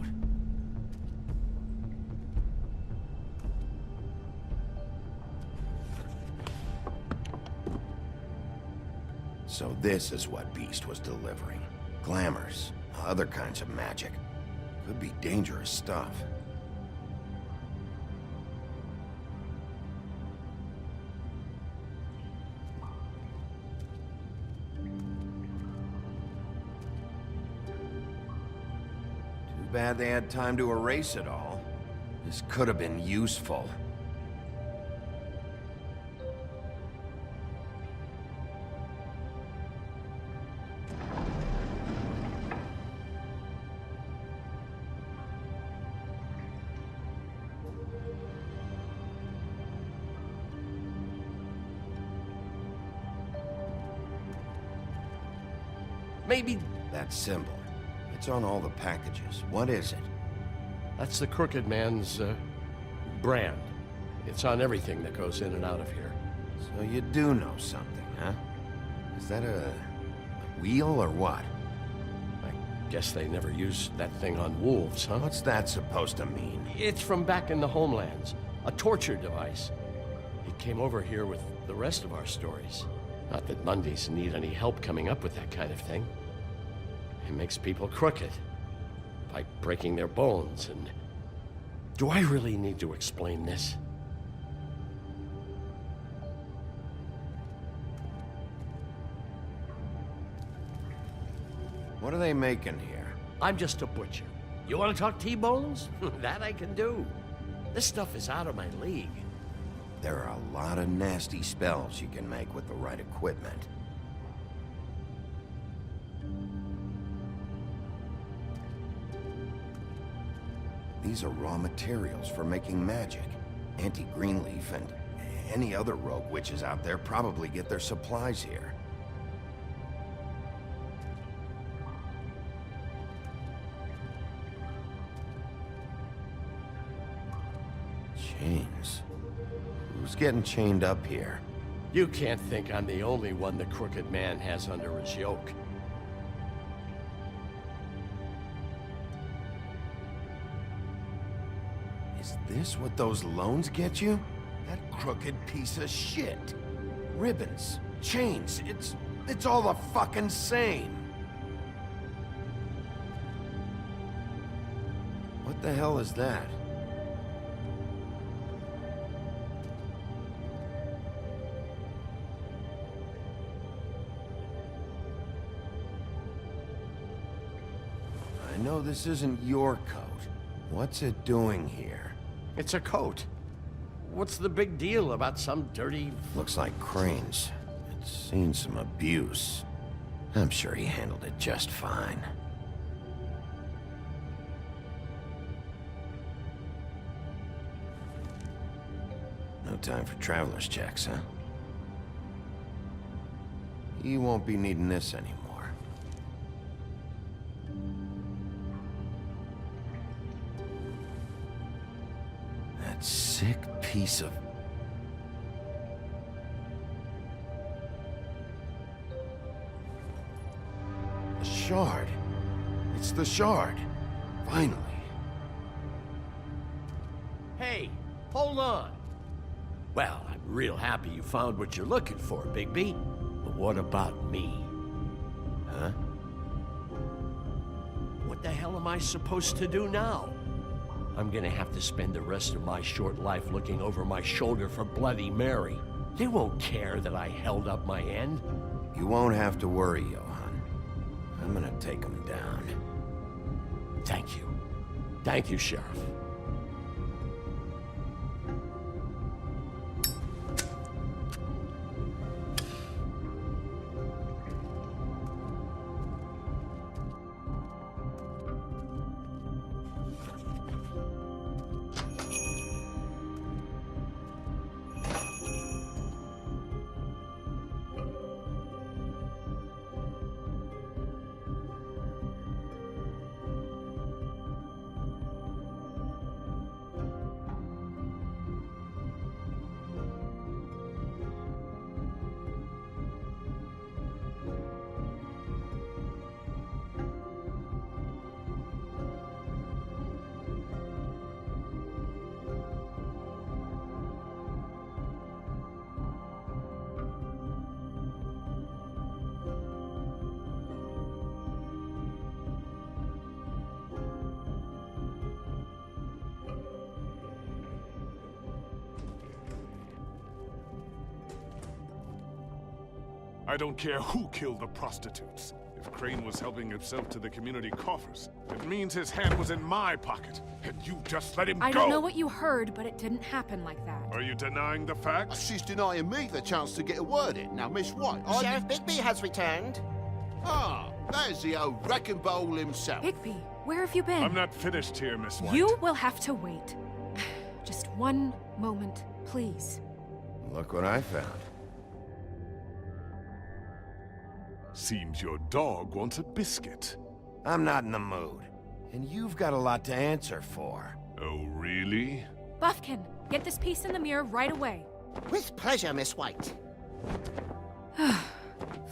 So this is what Beast was delivering. Glamours, other kinds of magic. Could be dangerous stuff. Too bad they had time to erase it all. This could have been useful. Maybe that symbol. It's on all the packages. What is it? That's the Crooked Man's, brand. It's on everything that goes in and out of here. So you do know something, huh? Is that a wheel or what? I guess they never used that thing on wolves, huh? What's that supposed to mean? It's from back in the homelands. A torture device. It came over here with the rest of our stories. Not that Mundies need any help coming up with that kind of thing. It makes people crooked. By breaking their bones and... Do I really need to explain this? What are they making here? I'm just a butcher. You want to talk T-bones? That I can do. This stuff is out of my league. There are a lot of nasty spells you can make with the right equipment. These are raw materials for making magic. Auntie Greenleaf and any other rogue witches out there probably get their supplies here. Chains? Who's getting chained up here? You can't think I'm the only one the Crooked Man has under his yoke. Is this what those loans get you? That crooked piece of shit. Ribbons, chains, it's all the fucking same. What the hell is that? I know this isn't your coat. What's it doing here? It's a coat. What's the big deal about some dirty... Looks like Crane's. It's seen some abuse. I'm sure he handled it just fine. No time for traveler's checks, huh? He won't be needing this anymore. That sick piece of... The shard. It's the shard. Finally. Hey, hold on. Well, I'm real happy you found what you're looking for, Bigby. But what about me? Huh? What the hell am I supposed to do now? I'm gonna have to spend the rest of my short life looking over my shoulder for Bloody Mary. They won't care that I held up my end. You won't have to worry, Johan. I'm gonna take him down. Thank you. Thank you, Sheriff. I don't care who killed the prostitutes. If Crane was helping himself to the community coffers, it means his hand was in my pocket, and you just let him go! I don't know what you heard, but it didn't happen like that. Are you denying the facts? She's denying me the chance to get a word in. Now, Miss White, Sheriff Bigby has returned. Ah, there's the old wrecking bowl himself. Bigby, where have you been? I'm not finished here, Miss White. You will have to wait. Just one moment, please. Look what I found. Seems your dog wants a biscuit. I'm not in the mood. And you've got a lot to answer for. Oh, really? Buffkin, get this piece in the mirror right away. With pleasure, Miss White.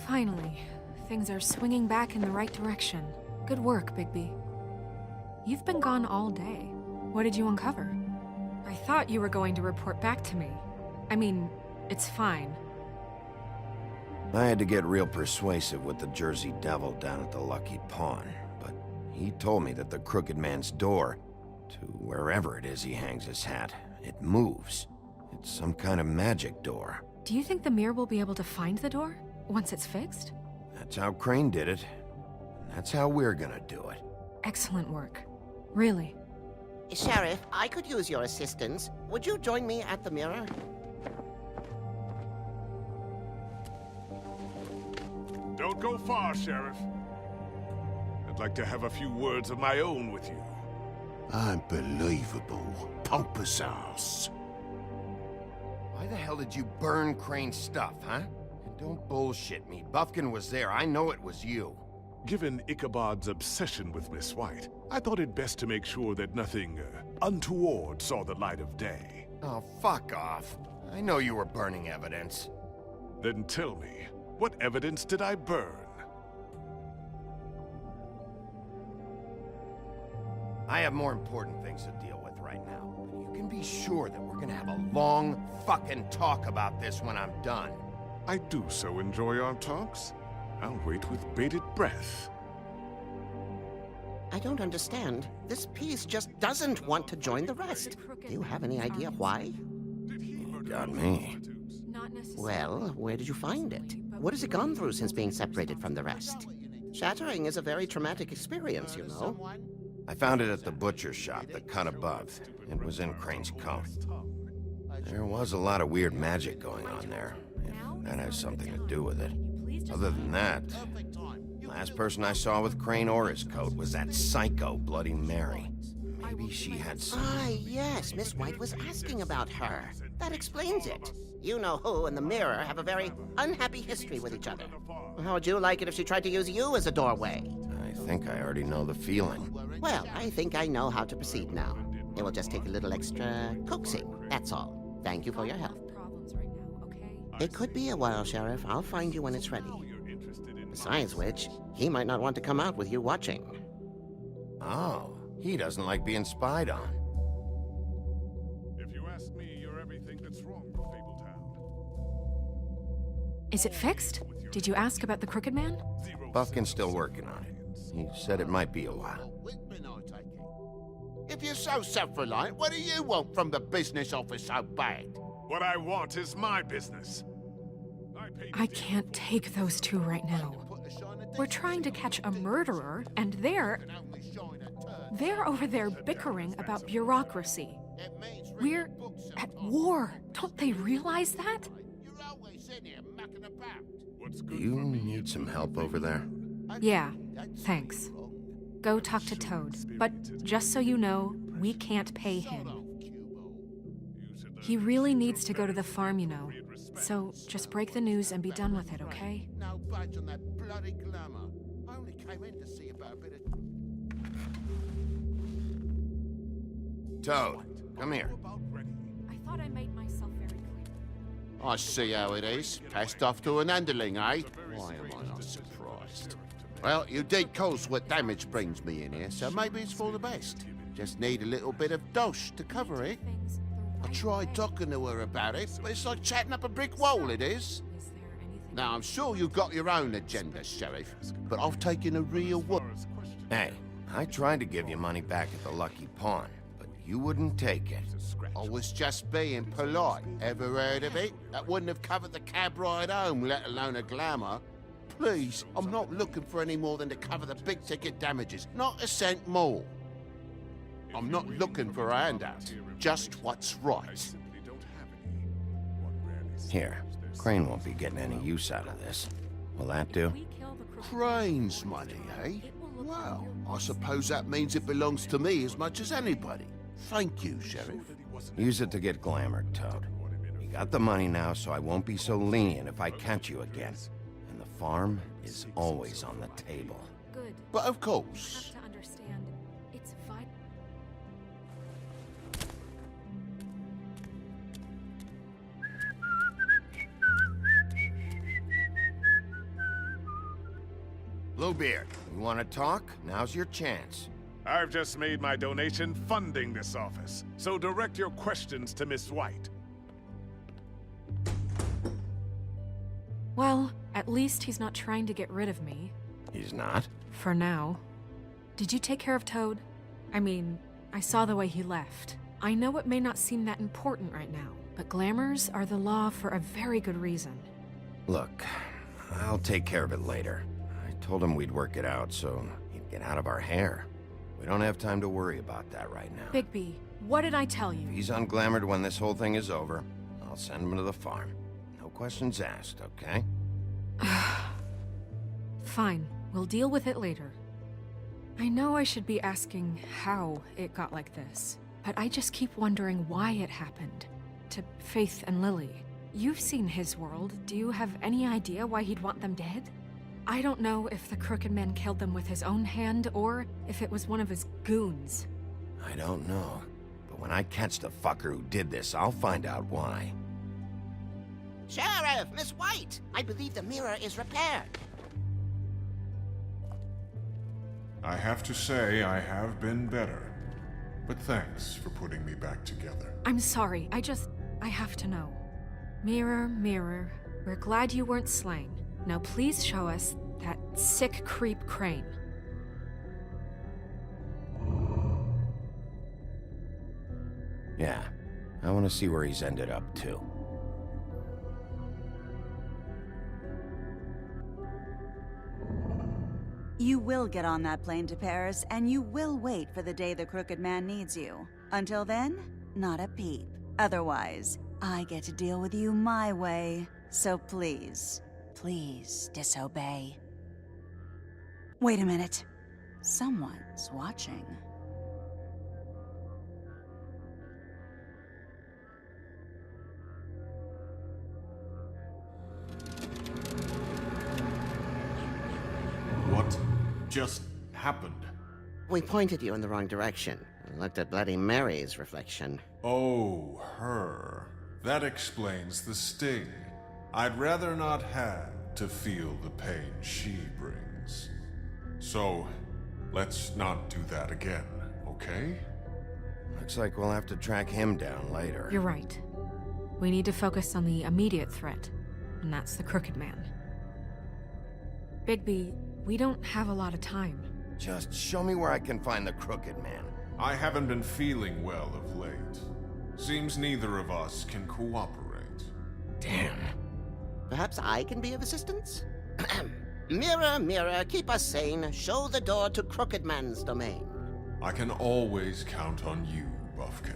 Finally, things are swinging back in the right direction. Good work, Bigby. You've been gone all day. What did you uncover? I thought you were going to report back to me. I mean, it's fine. I had to get real persuasive with the Jersey Devil down at the Lucky Pawn, but he told me that the Crooked Man's door, to wherever it is he hangs his hat, it moves. It's some kind of magic door. Do you think the mirror will be able to find the door once it's fixed? That's how Crane did it. And that's how we're gonna do it. Excellent work. Really. Sheriff, I could use your assistance. Would you join me at the mirror? Don't go far, Sheriff. I'd like to have a few words of my own with you. Unbelievable. Pompous ass. Why the hell did you burn Crane's stuff, huh? And don't bullshit me. Buffkin was there. I know it was you. Given Ichabod's obsession with Miss White, I thought it best to make sure that nothing untoward saw the light of day. Oh, fuck off. I know you were burning evidence. Then tell me, what evidence did I burn? I have more important things to deal with right now. But you can be sure that we're gonna have a long fucking talk about this when I'm done. I do so enjoy our talks. I'll wait with bated breath. I don't understand. This piece just doesn't want to join the rest. Do you have any idea why? You got me. Well, where did you find it? What has it gone through since being separated from the rest? Shattering is a very traumatic experience, you know. I found it at the butcher shop, the cut above. It was in Crane's coat. There was a lot of weird magic going on there, if that has something to do with it. Other than that, last person I saw with Crane or his coat was that psycho Bloody Mary. Maybe she had some... Ah, yes, Miss White was asking about her. That explains it. You know who and the Mirror have a very unhappy history with each other. How would you like it if she tried to use you as a doorway? I think I already know the feeling. Well, I think I know how to proceed now. It will just take a little extra coaxing, that's all. Thank you for your help. It could be a while, Sheriff. I'll find you when it's ready. Besides which, he might not want to come out with you watching. Oh, he doesn't like being spied on. If you ask me, you're everything that's wrong with Fabletown. Is it fixed? Did you ask about the Crooked Man? Buffkin's still working on it. He said it might be a while. If you're so self-reliant, what do you want from the business office so bad? What I want is my business. I can't take those two right now. We're trying to catch a murderer, and they're over there bickering about bureaucracy. We're at war. Don't they realize that? Do you need some help over there? Yeah, thanks. Go talk to Toad. But just so you know, we can't pay him. He really needs to go to the farm, you know. So just break the news and be done with it, okay? No budge on that bloody glamour. I only came in to see about a bit of... Toad, come here. I thought I made myself very clear. I see how it is. Passed off to an underling, eh? Why am I not surprised? Well, you did cause what damage brings me in here, so maybe it's for the best. Just need a little bit of dosh to cover it. I tried talking to her about it, but it's like chatting up a brick wall, it is. Now, I'm sure you've got your own agenda, Sheriff, but I've taken a real look. Hey, I tried to give you money back at the Lucky Pawn, but you wouldn't take it. I was just being polite. Ever heard of it? That wouldn't have covered the cab ride home, let alone a glamour. Please, I'm not looking for any more than to cover the big ticket damages, not a cent more. I'm not looking for a handout, just what's right. Here, Crane won't be getting any use out of this. Will that do? Crane's money, eh? Well, I suppose that means it belongs to me as much as anybody. Thank you, Sheriff. Use it to get glamored, Toad. You got the money now, so I won't be so lenient if I catch you again. And the farm is always on the table. Good. But of course. To understand, it's vital. Bluebeard, you want to talk? Now's your chance. I've just made my donation funding this office, so direct your questions to Miss White. Well, at least he's not trying to get rid of me. He's not? For now. Did you take care of Toad? I mean, I saw the way he left. I know it may not seem that important right now, but glamours are the law for a very good reason. Look, I'll take care of it later. I told him we'd work it out so he'd get out of our hair. We don't have time to worry about that right now. Bigby, what did I tell you? If he's unglamored when this whole thing is over, I'll send him to the farm. No questions asked, okay? Fine, we'll deal with it later. I know I should be asking how it got like this, but I just keep wondering why it happened. To Faith and Lily. You've seen his world. Do you have any idea why he'd want them dead? I don't know if the Crooked Man killed them with his own hand or if it was one of his goons. I don't know. But when I catch the fucker who did this, I'll find out why. Sheriff, Miss White! I believe the mirror is repaired. I have to say I have been better. But thanks for putting me back together. I'm sorry, I have to know. Mirror, mirror, we're glad you weren't slain. Now please show us that sick creep Crane. Yeah, I want to see where he's ended up, too. You will get on that plane to Paris, and you will wait for the day the Crooked Man needs you. Until then, not a peep. Otherwise, I get to deal with you my way. So please, please disobey. Wait a minute. Someone's watching. What just happened? We pointed you in the wrong direction and looked at Bloody Mary's reflection. Oh, her. That explains the sting. I'd rather not have to feel the pain she brings. So, let's not do that again, okay? Looks like we'll have to track him down later. You're right. We need to focus on the immediate threat, and that's the Crooked Man. Bigby, we don't have a lot of time. Just show me where I can find the Crooked Man. I haven't been feeling well of late. Seems neither of us can cooperate. Damn. Perhaps I can be of assistance? Mirror, mirror, keep us sane. Show the door to Crooked Man's domain. I can always count on you, Buffkin.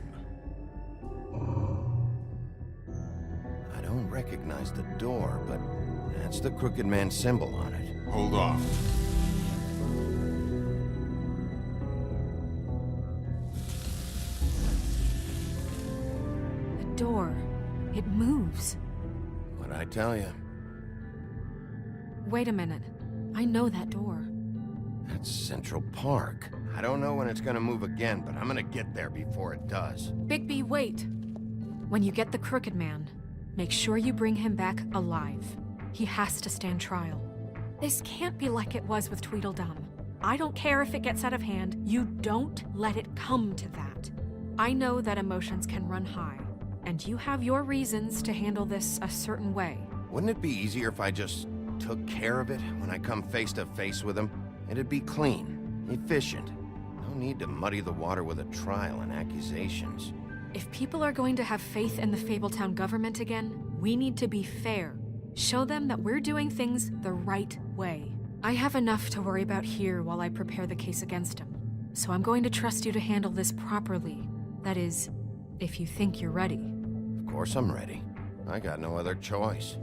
I don't recognize the door, but that's the Crooked Man symbol on it. Hold on. The door. It moves. What'd I tell you? Wait a minute. I know that door. That's Central Park. I don't know when it's gonna move again, but I'm gonna get there before it does. Bigby, wait. When you get the Crooked Man, make sure you bring him back alive. He has to stand trial. This can't be like it was with Tweedledum. I don't care if it gets out of hand. You don't let it come to that. I know that emotions can run high, and you have your reasons to handle this a certain way. Wouldn't it be easier if I just took care of it when I come face to face with him? It'd be clean, efficient. No need to muddy the water with a trial and accusations. If people are going to have faith in the Fabletown government again, we need to be fair. Show them that we're doing things the right way. I have enough to worry about here while I prepare the case against him. So I'm going to trust you to handle this properly. That is, if you think you're ready. Of course I'm ready. I got no other choice.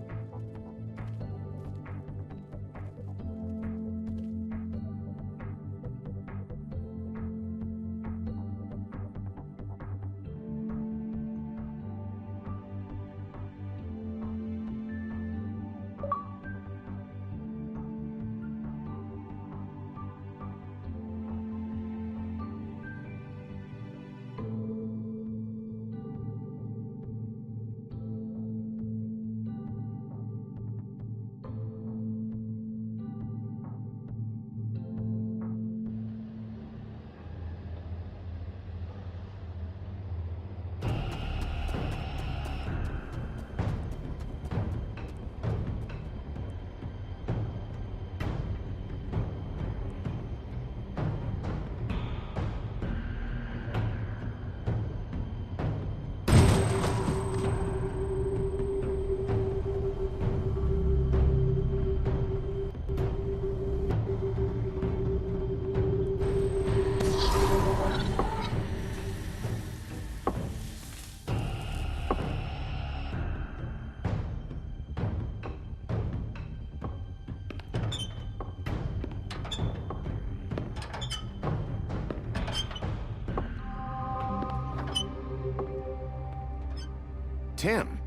Tim,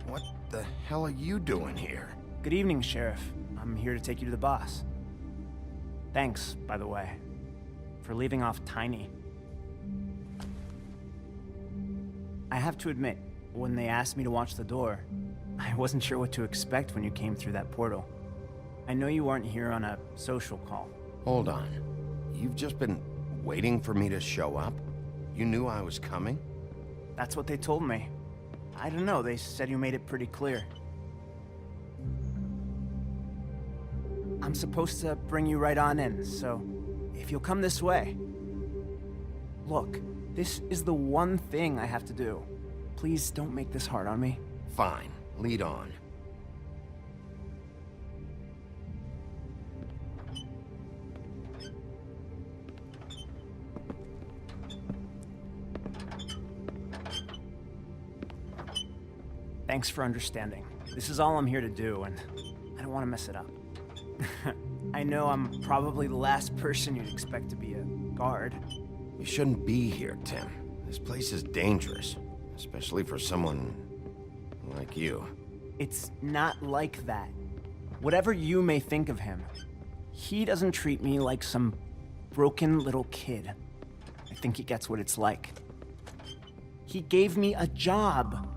what the hell are you doing here? Good evening, Sheriff. I'm here to take you to the boss. Thanks, by the way, for leaving off Tiny. I have to admit, when they asked me to watch the door, I wasn't sure what to expect when you came through that portal. I know you aren't here on a social call. Hold on. You've just been waiting for me to show up? You knew I was coming? That's what they told me. I don't know, they said you made it pretty clear. I'm supposed to bring you right on in, so if you'll come this way. Look, this is the one thing I have to do. Please don't make this hard on me. Fine. Lead on. Thanks for understanding. This is all I'm here to do, and I don't want to mess it up. I know I'm probably the last person you'd expect to be a guard. You shouldn't be here, Tim. This place is dangerous, especially for someone like you. It's not like that. Whatever you may think of him, he doesn't treat me like some broken little kid. I think he gets what it's like. He gave me a job,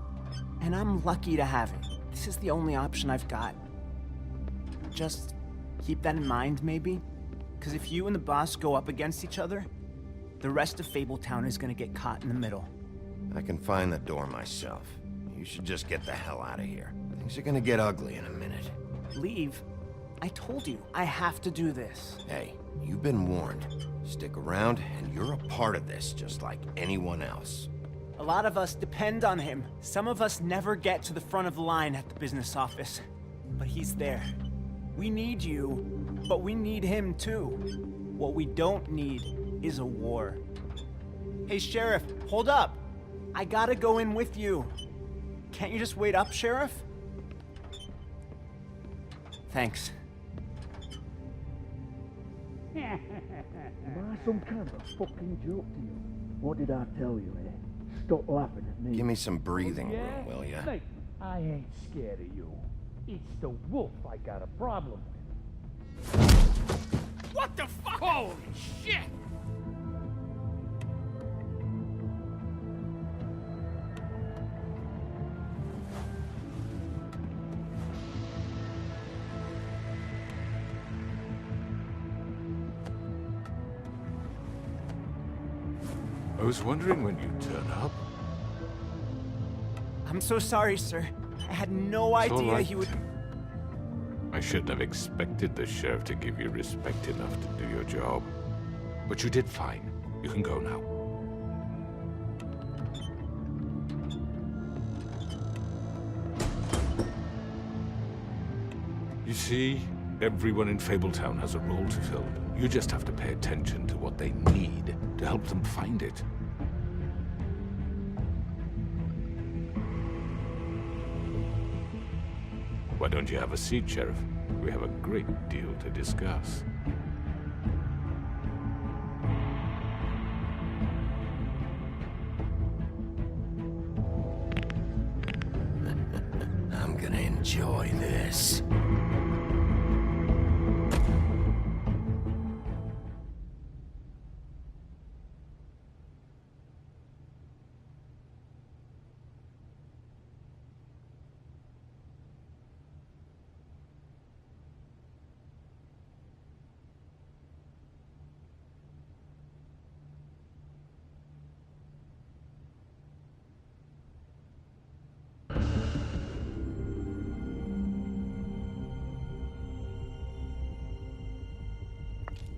and I'm lucky to have it. This is the only option I've got. Just keep that in mind, maybe? Because if you and the boss go up against each other, the rest of Fabletown is gonna get caught in the middle. I can find the door myself. You should just get the hell out of here. Things are gonna get ugly in a minute. Leave? I told you, I have to do this. Hey, you've been warned. Stick around, and you're a part of this, just like anyone else. A lot of us depend on him. Some of us never get to the front of the line at the business office. But he's there. We need you, but we need him too. What we don't need is a war. Hey, Sheriff, hold up. I gotta go in with you. Can't you just wait up, Sheriff? Thanks. Am I some kind of a fucking joke to you? What did I tell you, eh? Stop laughing at me. Give me some breathing room, will ya? Snake, I ain't scared of you. It's the wolf I got a problem with. What the fuck? Holy shit! I was wondering when you'd turn up. I'm so sorry, sir. I had no It's all idea right, he would... Tim. I shouldn't have expected the sheriff to give you respect enough to do your job. But you did fine. You can go now. You see, everyone in Fabletown has a role to fill. You just have to pay attention to what they need to help them find it. Why don't you have a seat, Sheriff? We have a great deal to discuss. I'm gonna enjoy this.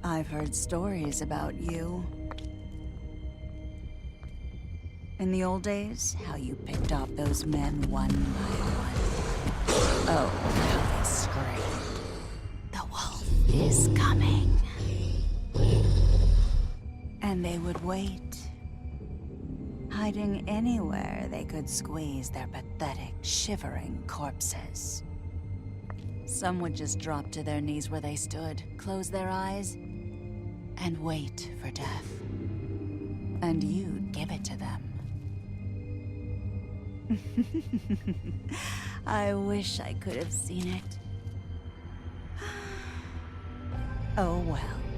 I've heard stories about you. In the old days, how you picked off those men one by one. Oh, how they screamed. The wolf is coming. And they would wait, hiding anywhere they could squeeze their pathetic, shivering corpses. Some would just drop to their knees where they stood, close their eyes, and wait for death. And you'd give it to them. I wish I could have seen it. Oh well.